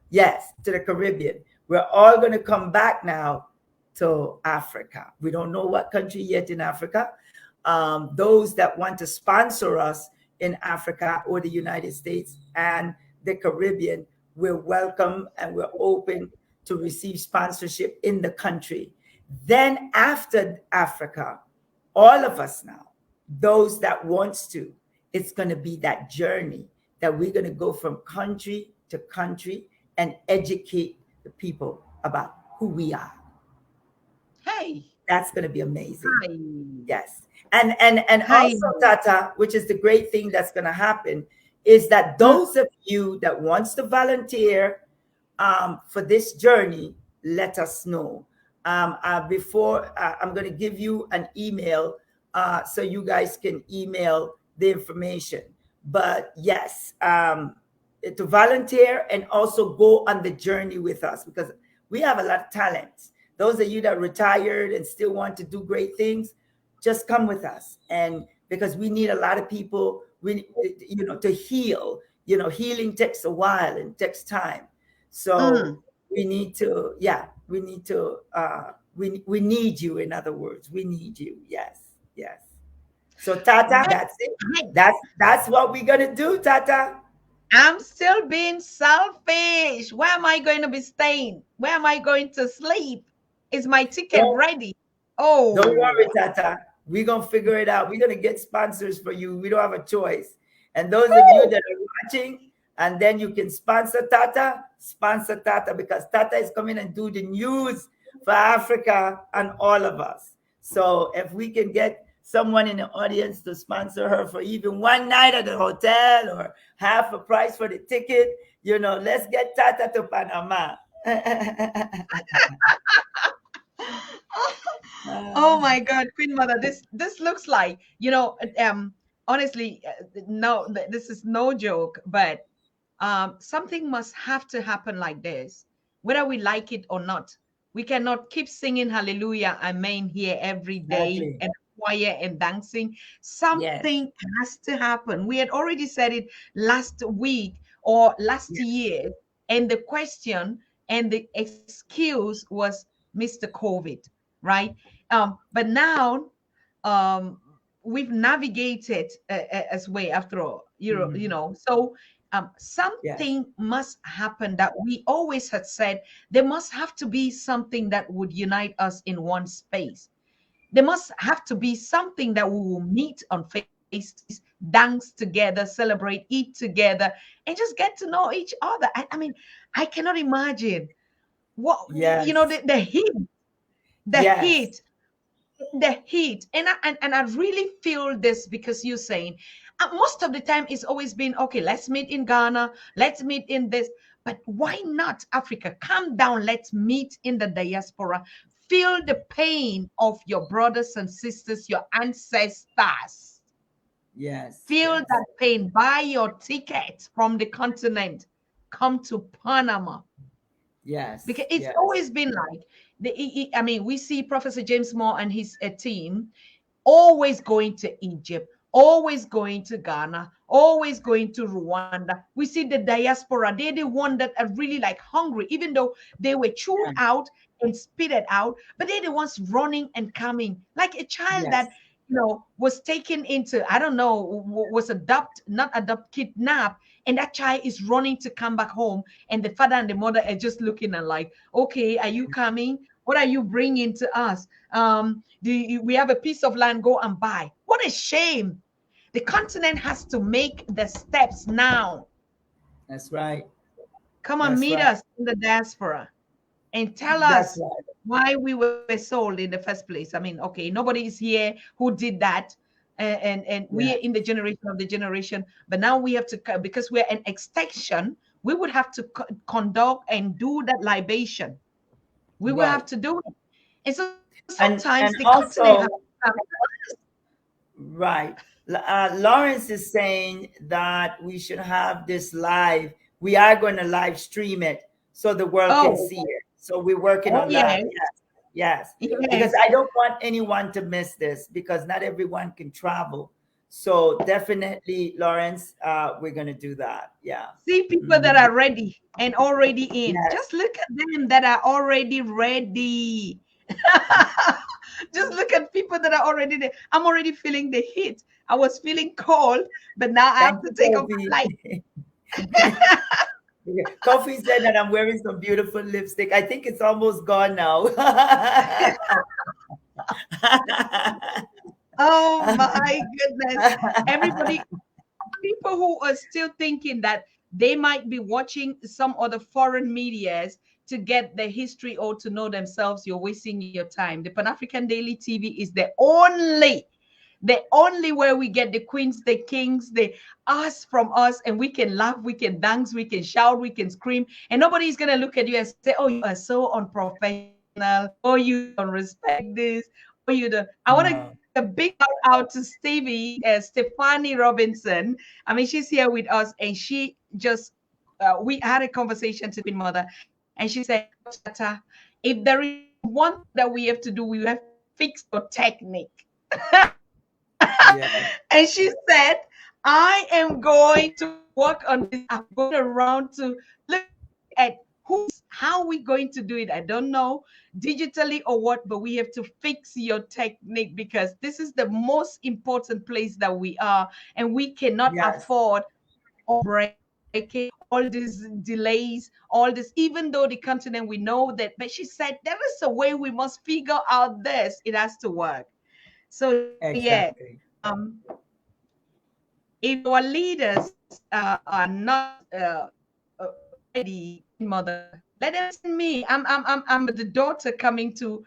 yes, to the Caribbean. We're all going to come back now to Africa. We don't know what country yet in Africa. Those that want to sponsor us in Africa or the United States and the Caribbean, we're welcome and we're open to receive sponsorship in the country. Then after Africa, all of us now, those that wants to, it's going to be that journey that we're going to go from country to country and educate the people about who we are. Hey. That's going to be amazing. Hi. Yes. And Hi. also, Tata, which is the great thing that's going to happen, is that Mm, those of you that wants to volunteer for this journey, let us know. Before I'm going to give you an email so you guys can email the information. But yes, to volunteer and also go on the journey with us, because we have a lot of talents. Those of you that retired and still want to do great things, just come with us. And because we need a lot of people, to heal. Healing takes a while and takes time. So mm. we need to, yeah, we need to, we need you. In other words, we need you. Yes. So Tata, Hey, that's it. hey. That's what we're gonna do, Tata. I'm still being selfish. Where am I going to be staying? Where am I going to sleep? Is my ticket Don't ready? don't Oh, worry, Tata. We're gonna figure it out. We're gonna get sponsors for you. We don't have a choice. And those of you woo! that are watching, and then you can sponsor Tata because Tata is coming and do the news for Africa and all of us. So if we can get someone in the audience to sponsor her for even one night at the hotel or half a price for the ticket, let's get Tata to Panama. Oh Uh, my God, Queen Mother, this looks like, honestly, no, this is no joke, but something must have to happen like this, whether we like it or not. We cannot keep singing hallelujah, amen here every day exactly. and choir and dancing. Yes. Something has to happen. We had already said it last week or last Yes. year, and the question and the excuse was Mr. COVID, right? But now um, we've navigated as way after all, Mhm. so Yes. something must happen that we always had said there must have to be something that would unite us in one space. There must have to be something that we will meet on faces, dance together, celebrate, eat together, and just get to know each other. I mean, I cannot imagine what, Yes. the Yes. heat the heat and I really feel this because you're saying most of the time it's always been okay, let's meet in Ghana, let's meet in this, but why not Africa? Calm down, let's meet in the diaspora. Feel the pain of your brothers and sisters, your ancestors. Yes. Feel Yes. that pain. Buy your ticket from the continent, come to Panama, because Yes. it's Yes. always been like I mean, we see Professor James Moore and his team always going to Egypt, always going to Ghana, always going to Rwanda. We see the diaspora, they're the one that are really like hungry, even though they were chewed Yeah. out and spitted out, but they're the ones running and coming, like a child that Yes. was taken into, I don't know, was adopt not adopt kidnapped, and that child is running to come back home, and the father and the mother are just looking and like, okay, are you coming? What are you bringing to us? We have a piece of land, go and buy. What a shame. The continent has to make the steps now. That's right. Come and That's meet right. us in the diaspora and tell That's us right. why we were sold in the first place. I mean, okay, nobody is here who did that. And we Yeah. are in the generation of the generation, but now we have to, because we're an extension, we would have to conduct and do that libation. We will have Right. to do it. And so sometimes the And continent has also, to come. right. Lawrence is saying that we should have this live. We are going to live stream it so the world can Oh, see it. So we're working oh on that. yes, Yes. Yes. Because yes. I don't want anyone to miss this because not everyone can travel. So definitely, Lawrence, we're going to do that. Yeah. See people that Mhm. are ready and already in. Yes. Just look at them that are already ready. Just look at people that are already there. I'm already feeling the heat. I was feeling cold, but now I have Thank to you, take off my light. Kofi. Kofi said that I'm wearing some beautiful lipstick. I think it's almost gone now. Oh my goodness. Everybody, people who are still thinking that they might be watching some other foreign medias to get the history or to know themselves, you're wasting your time. The Pan African Daily TV is the only where we get the queens, the kings, the us from us, and we can laugh, we can dance, we can shout, we can scream, and nobody's gonna look at you and say, "Oh, you are so unprofessional. Oh, you don't respect this. Oh, you don't." I want to give No. a big shout out to Stephanie Robinson. I mean, she's here with us, and she just we had a conversation to Queen Mother, and she said, "You know, Tata, if there is one thing that we have to do, we have to fix your technique." Yeah. And she said, I am going to work on this. I'm going around to look at how we going to do it. I don't know, digitally or what, but we have to fix your technique because this is the most important place that we are, and we cannot Yes. afford break. all these delays, all this, even though the continent we know that, but she said there is a way we must figure out this. It has to work. So yeah, Exactly. um, if our leaders are not ready, Queen Mother, let them send me. I'm the daughter coming to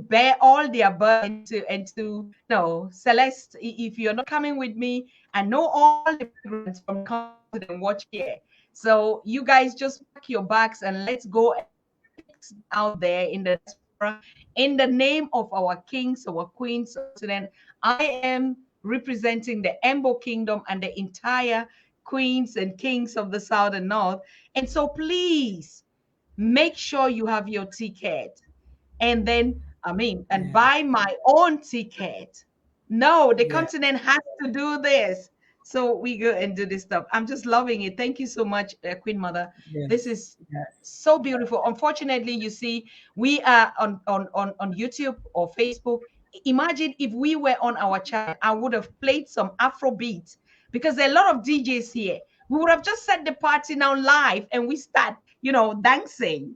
bear all their burden to no Celeste. If you're not coming with me, I know all the migrants from the continent watch here. So you guys just pack your bags and let's go and fix out there in the diaspora in the name of our kings, our queens of Sudan. I am representing the Embo Kingdom and the entire queens and kings of the South and North. And so please make sure you have your ticket. And then, I mean, and Yeah. buy my own ticket. No, the Yeah. continent has to do this. So we go and do this stuff. I'm just loving it. Thank you so much, Queen Mother. This Yes. is Yes. so beautiful. Unfortunately, you see, we are on YouTube or Facebook. Imagine if we were on our channel, I would have played some Afro beats because there are a lot of DJs here. We would have just set the party now live and we start, dancing.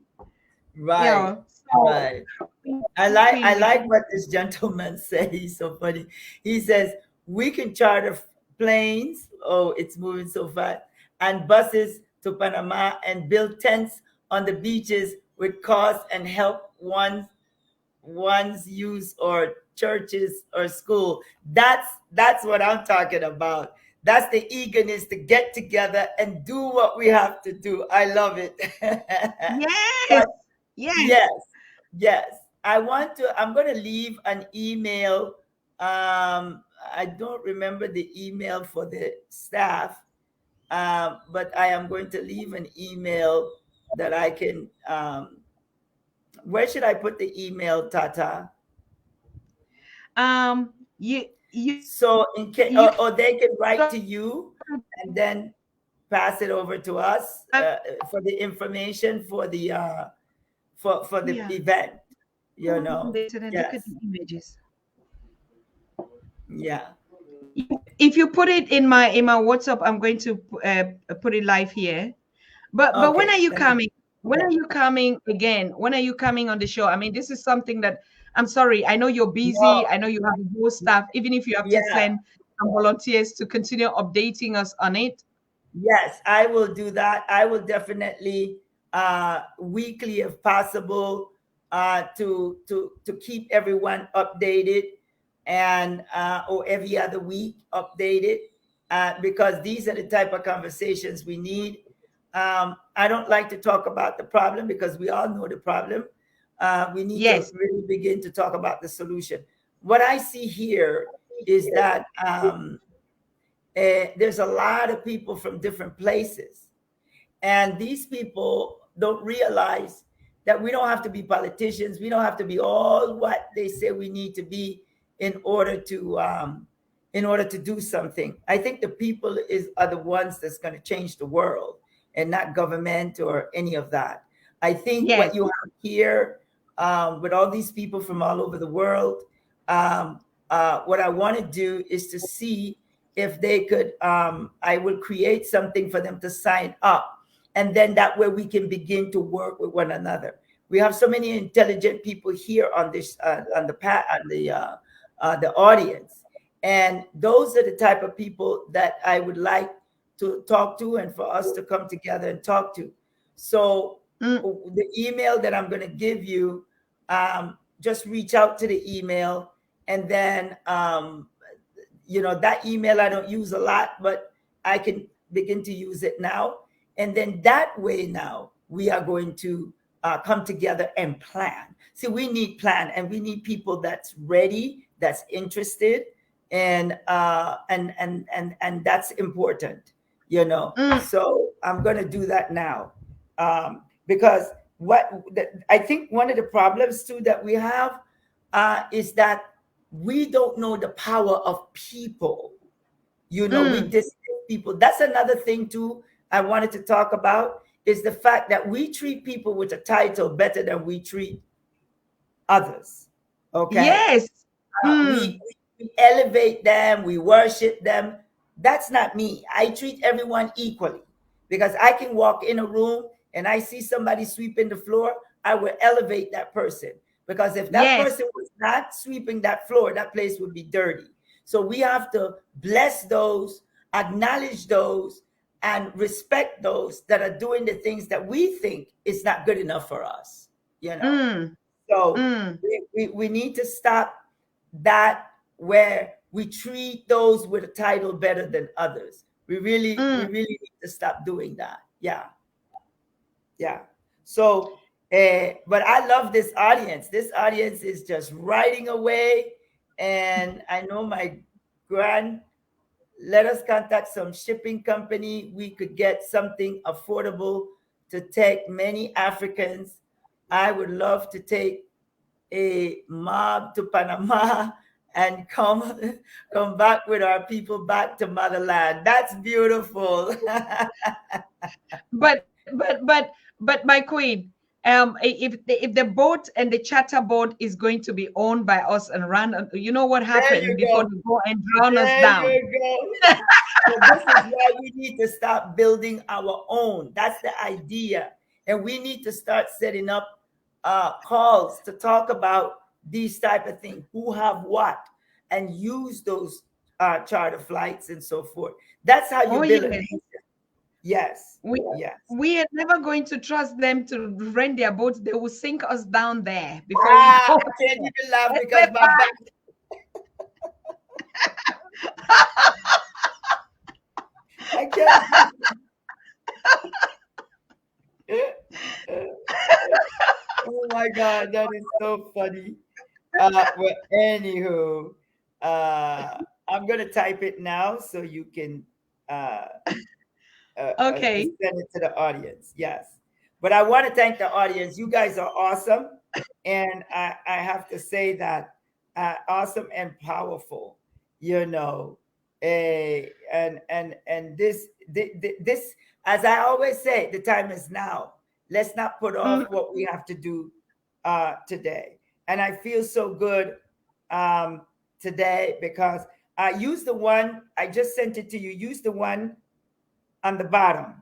Right. So Right. I Queen, we like thank what this gentleman said. He's so funny. He says we can charter planes. Oh, it's moving so fast, and buses to Panama and build tents on the beaches with cost and help one's use or churches or school. That's what I'm talking about. That's the eagerness to get together and do what we have to do. I love it. Yes, But yes. yes, yes. I'm going to leave an email. I don't remember the email for the staff, but I am going to leave an email that I can. Where should I put the email, Tata? You So in case, you or they can write go to you and then pass it over to us for the information for the yeah. event. You Go on know. the internet, look at Yes. the images. Yeah. If you put it in my WhatsApp, I'm going to put it live here. But when are Okay. you Let me. coming? When are you coming again? When are you coming on the show? I mean, this is something that I'm sorry. I know you're busy. No. I know you have a whole staff. Even if you have to Yeah. send some volunteers to continue updating us on it. Yes, I will do that. I will definitely weekly if possible to keep everyone updated and or every other week updated because these are the type of conversations we need. I don't like to talk about the problem because we all know the problem. We need to Yes, really begin to talk about the solution. What I see here is that there's a lot of people from different places. And these people don't realize that we don't have to be politicians. We don't have to be all what they say we need to be in order to do something. I think the people are the ones that's going to change the world and not government or any of that. I think yes. what you have here with all these people from all over the world, what I want to do is to see if they could. I will create something for them to sign up, and then that way we can begin to work with one another. We have so many intelligent people here on this on the audience, and those are the type of people that I would like to talk to and for us to come together and talk to. So Mm, the email that I'm going to give you, just reach out to the email, and then that email I don't use a lot, but I can begin to use it now. And then that way now we are going to come together and plan. See, we need plan, and we need people that's ready, that's interested, and that's important, mm. So I'm going to do that now, because I think one of the problems too that we have is that we don't know the power of people. We Mm. dismiss people. That's another thing too I wanted to talk about is the fact that we treat people with a title better than we treat others. Okay? Yes. We, Mm. we elevate them, we worship them. That's not me. I treat everyone equally. because I can walk in a room and I see somebody sweeping the floor, I will elevate that person. Because if that Yes. person was not sweeping that floor, that place would be dirty. So we have to bless those, acknowledge those, and respect those that are doing the things that we think is not good enough for us. You know. Mm, So mm, we need to stop that, where we treat those with a title better than others. We mm. really need to stop doing that. Yeah, yeah. So, but I love this audience. This audience is just writing away, and I know my grand. Let us contact some shipping company. We could get something affordable to take many Africans. I would love to take a mob to Panama and come back with our people back to motherland. That's beautiful. But my queen, if the boat and the charter boat is going to be owned by us and run, you know what There happened you before go. they go and drown us There down. you go. So this is why we need to start building our own. That's the idea. And we need to start setting up calls to talk about these type of things, who have what, and use those charter flights and so forth. That's how you Oh build a yes, nation. Yes, we yes. we are never going to trust them to rent their boats. They will sink us down there before we go I can't there. even laugh Let's because my back. I can't. Oh my God, that is so funny. Well, anywho, I'm gonna type it now so you can uh, Okay. send it to the audience. Yes, but I want to thank the audience. You guys are awesome, and I have to say that awesome and powerful. You know, and this, as I always say, the time is now. Let's not put Mm, off what we have to do today. And I feel so good um, today because I use the one I just sent it to you. Use the one on the bottom.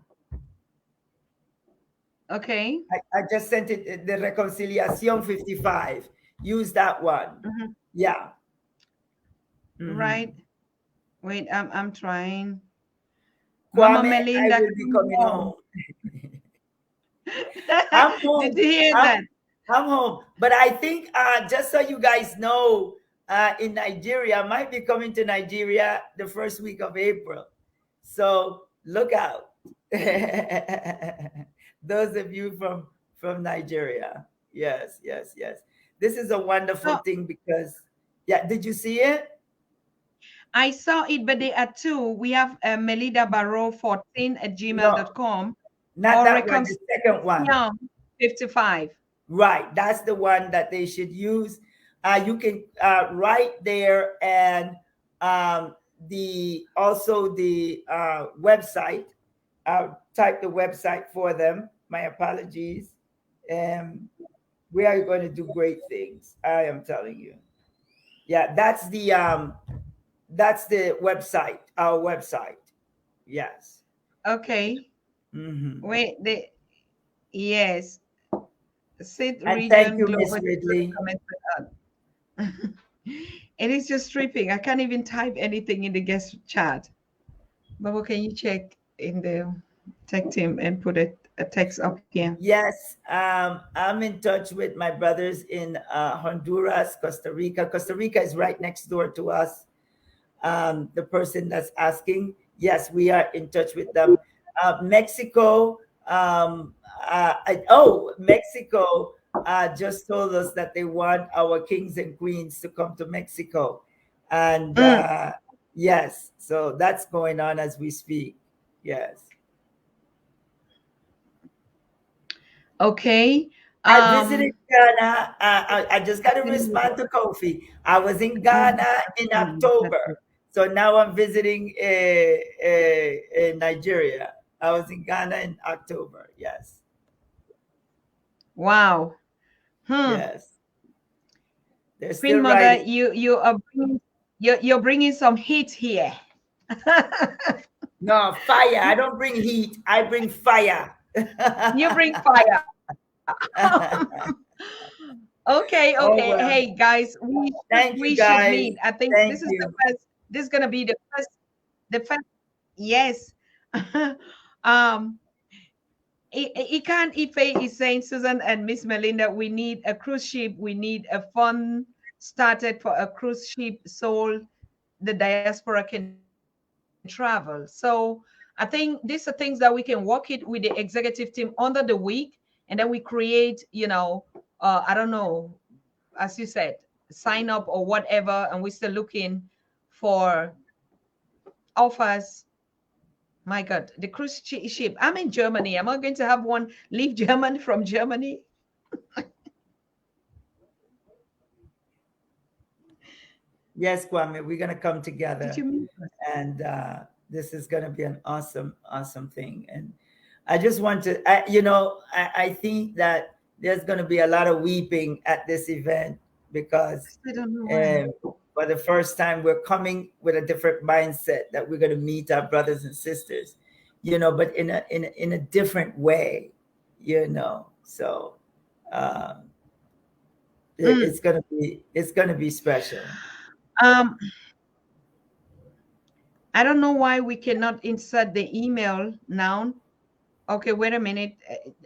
okay. I just sent it, the Reconciliación 55. Use that one. Mhm. Yeah. Right. Mhm. Wait, I'm trying. Mama Kwame, I Melinda, will be come coming home. home. I'm Did home. you hear I'm, that? I'm home. But I think, just so you guys know, in Nigeria, I might be coming to Nigeria the first week of April. So look out. Those of you from Nigeria. Yes, yes, yes. This is a wonderful So thing because, yeah, did you see it? I saw it, but there are two. We have Melida Barrow 14 at No, gmail.com not or that one, the second one. Reconciliation 55. Right, that's the one that they should use. You can write there, and the also the website. I'll type the website for them. My apologies. We are going to do great things. I am telling you. Yeah, that's the website. Our website. Yes. Okay. Hmm. Wait, yes. Sit And thank region you, Miss global. Ridley. It is just tripping. I can't even type anything in the guest chat. But can you check in the tech team and put a text up here? Yes, I'm in touch with my brothers in Honduras, Costa Rica. Costa Rica is right next door to us. The person that's asking, yes, we are in touch with them. Mexico, Mexico just told us that they want our kings and queens to come to Mexico. And Mm, yes, so that's going on as we speak. Yes. okay. I visited Um, Ghana. I just got to respond to Kofi. I was in Ghana in October. So now I'm visiting Nigeria. I was in Ghana in October. Yes. wow. Hmm. Yes. They're Queen still Mother, writing. you're bringing some heat here. No, fire. I don't bring heat. I bring fire. You bring fire. Okay, Oh okay. well. Hey guys, Thank you we should guys. meet. I think Thank this is the you. first. This is gonna be the first. Yes. um. Ikan Ife is saying, Susan and Miss Melinda, we need a cruise ship. We need a fund started for a cruise ship so the diaspora can travel. So I think these are things that we can work it with the executive team under the week, and then we create, I don't know, as you said, sign up or whatever, and we're still looking for offers. My God, the cruise ship. I'm in Germany. Am I going to have one leave Germany from Germany? Yes, Kwame, we're gonna come Did together, you mean? and this is gonna be an awesome, awesome thing. And I just want to, I think that there's gonna be a lot of weeping at this event because I don't know why. um, for the first time we're coming with a different mindset that we're gonna meet our brothers and sisters, but in a different way, So um, Mm. it's gonna be special. Um, I don't know why we cannot insert the email now. Okay, wait a minute.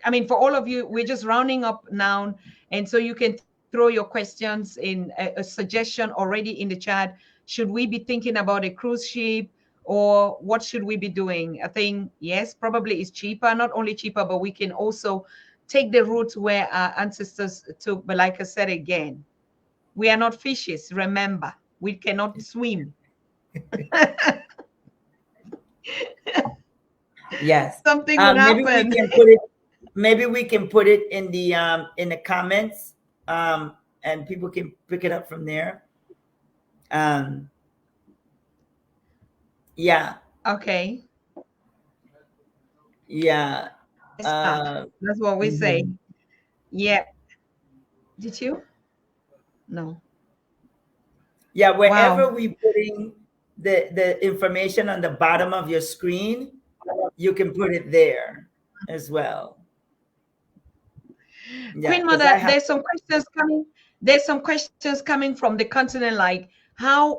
I mean, for all of you, we're just rounding up now. And so you can throw your questions in a suggestion already in the chat. Should we be thinking about a cruise ship or what should we be doing? I think, yes, probably it's cheaper, not only cheaper, but we can also take the route where our ancestors took. But like I said again, we are not fishes, remember, we cannot swim. Yes. Something would Maybe we happen. can put it. Maybe we can put it in the comments, and people can pick it up from there. Um, yeah, Okay. yeah, Yes, ma'am. That's what we say. mhm. Yeah. Did you? No. Yeah. Wow. Wherever we putting the information on the bottom of your screen, you can put it there as well. Yeah, Queen because I Mother, have. there's some questions coming from the continent, like how,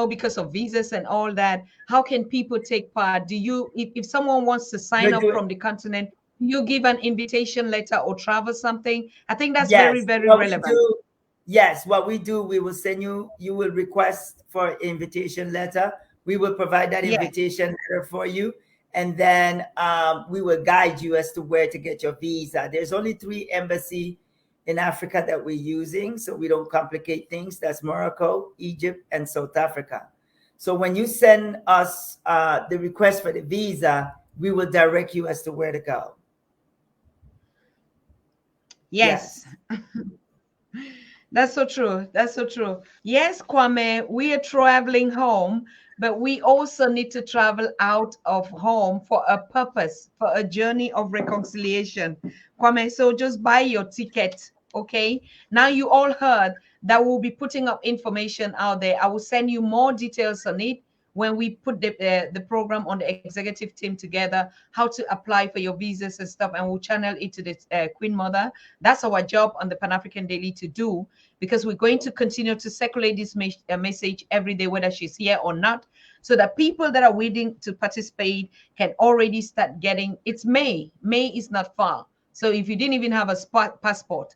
because of visas and all that, how can people take part? If someone wants to sign You're up doing. from the continent, you give an invitation letter or travel something? I think that's very, Yes, very what we relevant. do, yes, what we do, we will send you, you will request for invitation letter. We will provide that Yes. invitation letter for you. And then we will guide you as to where to get your visa. There's only 3 embassies in Africa that we're using, so we don't complicate things. That's Morocco, Egypt, and South Africa. So when you send us the request for the visa, we will direct you as to where to go. Yes. Yes. That's so true. That's so true. Yes, Kwame, we are traveling home, but we also need to travel out of home for a purpose, for a journey of reconciliation. Kwame, so just buy your ticket, okay? Now you all heard that we'll be putting up information out there. I will send you more details on it when we put the program on the executive team together, how to apply for your visas and stuff, and we'll channel it to the Queen Mother. That's our job on the Pan African Daily to do, because we're going to continue to circulate this message every day, whether she's here or not, so that people that are waiting to participate can already start getting. It's May. May is not far. So if you didn't even have a passport,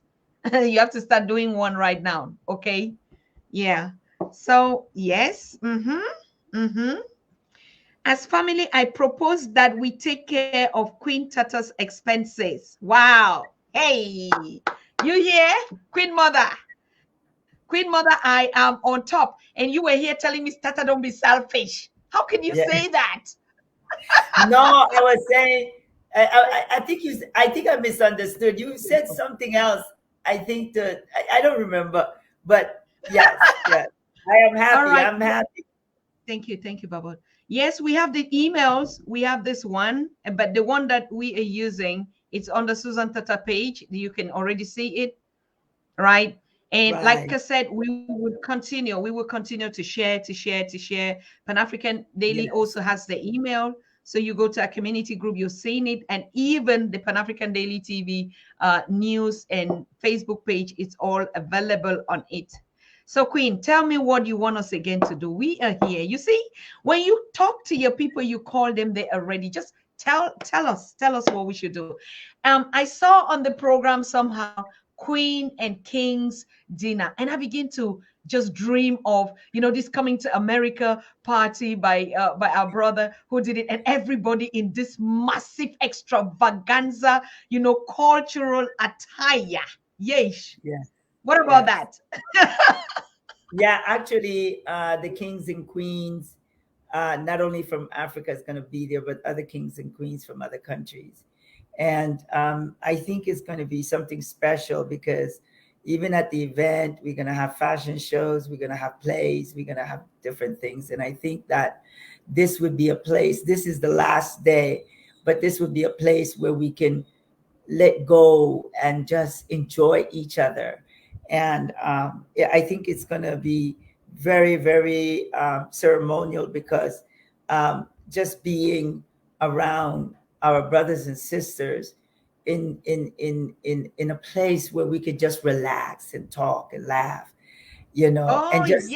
you have to start doing one right now. Okay. Yeah. So, yes. Mm-hmm. As family, I propose that we take care of Queen Tata's expenses. Wow. Hey, you hear? Queen Mother. Queen Mother, I am on top. And you were here telling me, Tata, don't be selfish. How can you Yeah. say that? No, I was saying, I think I think I misunderstood. You said something else. I think I don't remember, but yes, yes. I am All happy. right. I'm happy. Thank you. Thank you, Baba. Yes, we have the emails. We have this one, but the one that we are using, it's on the Susan Tata page. You can already see it, right? And like I Right. said, we would continue. We will continue to share, to share, to share. Pan African Daily Yes. also has the email. So you go to a community group, you're seeing it, and even the Pan African Daily TV news and Facebook page, it's all available on it. So, Queen, tell me what you want us again to do. We are here. You see, when you talk to your people, you call them, they are ready. Just tell us what we should do. I saw on the program somehow Queen and King's dinner, and I begin to just dream of this coming to America party by our brother who did it, and everybody in this massive extravaganza, cultural attire. Yes. Yes. What about Yes. that? Yeah, actually, the kings and queens, not only from Africa, is going to be there, but other kings and queens from other countries. And I think it's going to be something special because even at the event, we're going to have fashion shows, we're going to have plays, we're going to have different things. And I think that this would be a place, this is the last day, but this would be a place where we can let go and just enjoy each other. And I think it's going to be very, very ceremonial because just being around our brothers and sisters in a place where we could just relax and talk and laugh, and Oh, yes.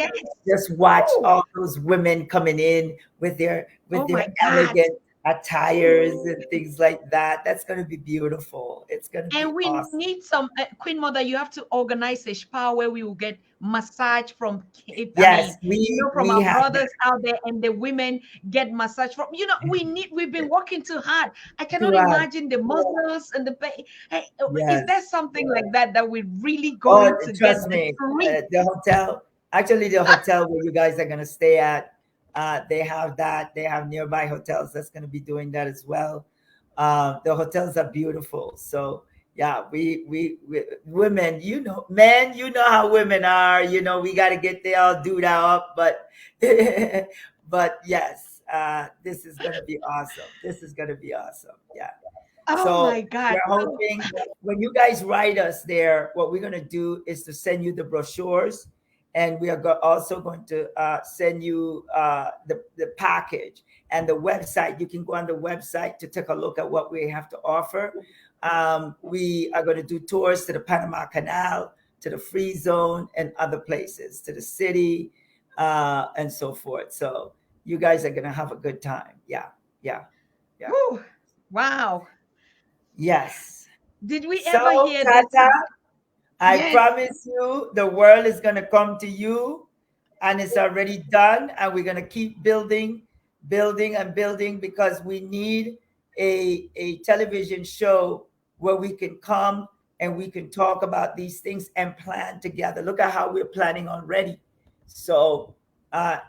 just watch Oh, all those women coming in with oh their my God. elegant attires and things like that. That's going to be beautiful. It's going to be And we awesome. need some, Queen Mother, you have to organize a spa where we will get massage from, I Yes, mean, from we our have brothers out there, and the women get massage from, we've been working too hard. I cannot to imagine the muscles and the, hey, is there yes. something like that we're really Oh, going to get trust the me, treat? the hotel, actually, the hotel where you guys are going to stay at, they have that. They have nearby hotels that's going to be doing that as well. The hotels are beautiful. So, yeah, we women, men, how women are. We got to get they all do that up. But, but yes, this is going to be awesome. This is going to be awesome. Yeah. Oh So my God. we're So, hoping when you guys write us there, what we're going to do is to send you the brochures, and we are also going to send you the package and the website. You can go on the website to take a look at what we have to offer. We are going to do tours to the Panama Canal, to the Free Zone, and other places, to the city, and so forth. So you guys are going to have a good time. Yeah, yeah, yeah. whew, wow. Yes. Did we So, ever hear this? Tata, I Yes. promise you the world is going to come to you, and it's already done. And we're going to keep building, building, and building because we need a television show where we can come and we can talk about these things and plan together. Look at how we're planning already. So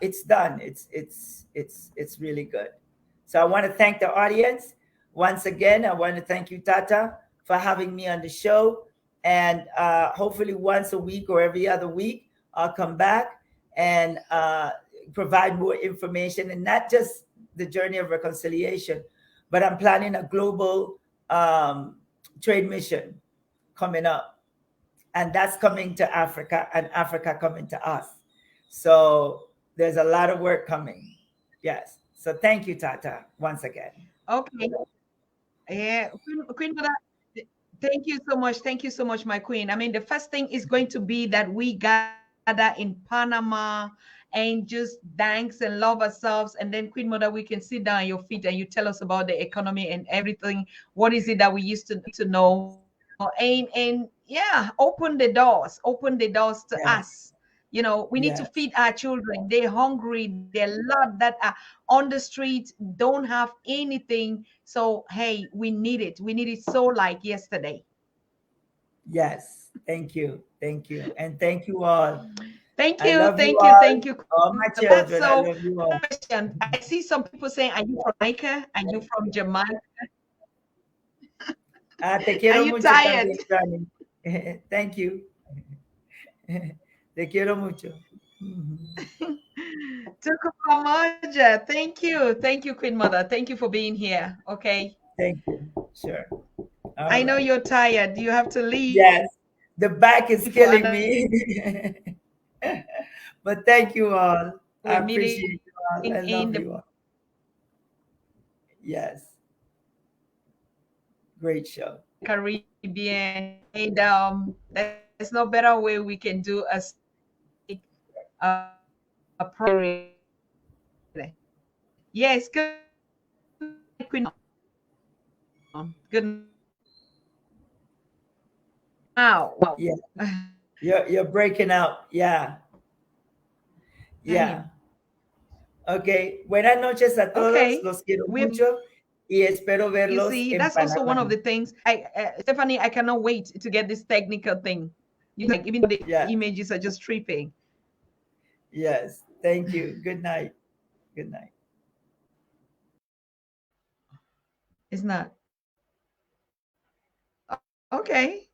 it's done. It's really good. So I want to thank the audience once again. I want to thank you, Tata, for having me on the show. And hopefully once a week or every other week, I'll come back and provide more information, and not just the journey of reconciliation, but I'm planning a global trade mission coming up, and that's coming to Africa, and Africa coming to us. So there's a lot of work coming. Yes. So thank you, Tata, once again. Okay. Yeah. Queen Mother, thank you so much. Thank you so much, my queen. I mean, the first thing is going to be that we gather in Panama and just thanks and love ourselves. And then, Queen Mother, we can sit down at your feet and you tell us about the economy and everything. What is it that we used to know? And yeah, open the doors to us. Yes. We need to feed our Yes. children. They're hungry. There are a lot that are on the street, don't have anything. So, hey, we need it. We need it so like yesterday. Yes. Thank you. Thank you. And thank you all. Thank I you, love you thank you, all. thank you, All Queen. my That's children. I so. love you all. Question. I see some people saying, "Are you from Jamaica? Are you from Jamaica? Te Are quiero you mucho tired?" también, Johnny. Thank you. Te quiero mucho. Tukupamoja. Thank you, Queen Mother. Thank you for being here. Okay, Thank you. Sure. I All know right. you're tired. You have to leave for Yes. another The back is meeting. killing me. But thank you all. We're I meeting appreciate you in all. I the love you all. Yes. Great show. Caribbean, and there's no better way we can do a yes. Good night, Queen. Good now. Wow. Yeah. You're breaking out. Yeah. Yeah. Damn. Ok. Buenas noches a todos. Okay. Los quiero We, mucho y espero you verlos see, en that's also one of Panamá. the things. Stephanie, I cannot wait to get this technical thing. You like, even the Yeah. images are just tripping. Yes. Thank you. Good night. Good night. It's not okay.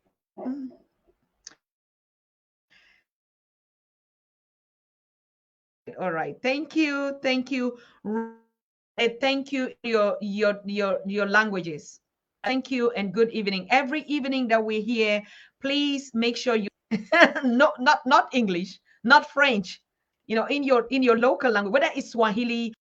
All right. Thank you. Thank you. Thank you. Your languages. Thank you and good evening. Every evening that we're here, please make sure you no, not English, not French. In your local language, whether it's Swahili.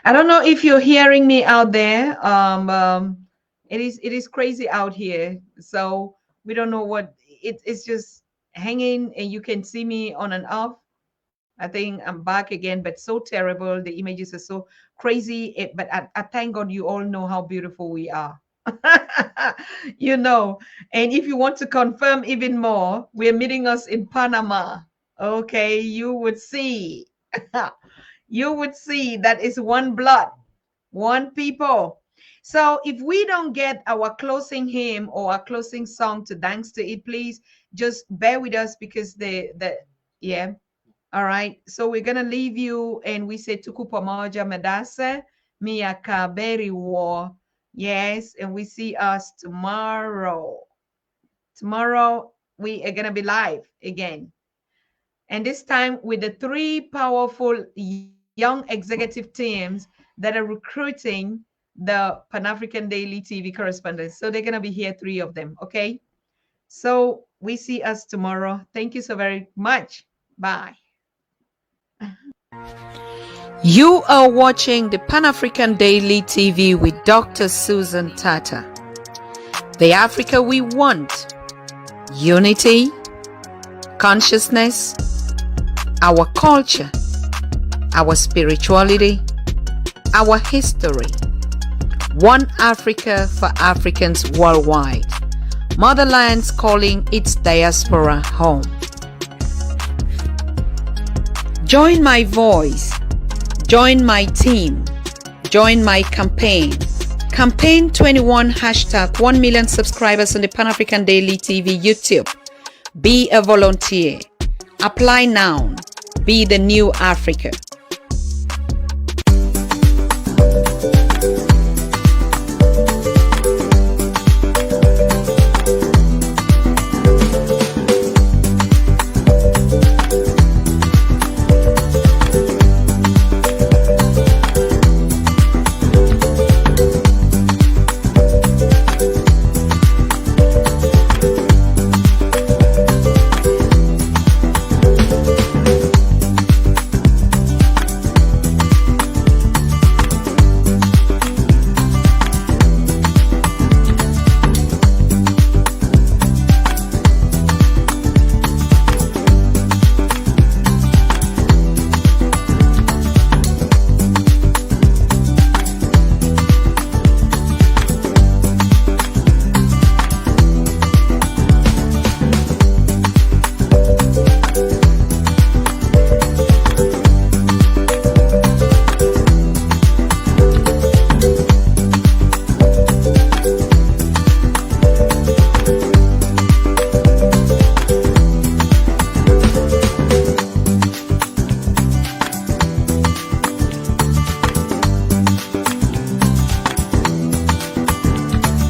I don't know if you're hearing me out there. It is crazy out here. So we don't know what it's just hanging, and you can see me on and off. I think I'm back again, but so terrible. The images are so crazy. But I thank God you all know how beautiful we are. you know. And if you want to confirm even more, we're meeting us in Panama. Okay, you would see. you would see that is one blood, one people. So if we don't get our closing hymn or our closing song to dance to it, please just bear with us because the yeah. All right. So we're gonna leave you and we say tuku pamoja medase miaka beri war. Yes, and we see us tomorrow. Tomorrow we are gonna be live again. And this time with the three powerful young executive teams that are recruiting the Pan African Daily TV correspondents. So they're going to be here, three of them. Okay. So we see us tomorrow. Thank you so very much. Bye. You are watching the Pan African Daily TV with Dr. Susan Tata. The Africa we want: unity, consciousness, our culture, our spirituality, our history. One Africa for Africans worldwide. Motherland's calling its diaspora home. Join my voice. Join my team. Join my campaign. Campaign 21 hashtag 1 million subscribers on the Pan African Daily TV YouTube. Be a volunteer. Apply now. Be the new Africa.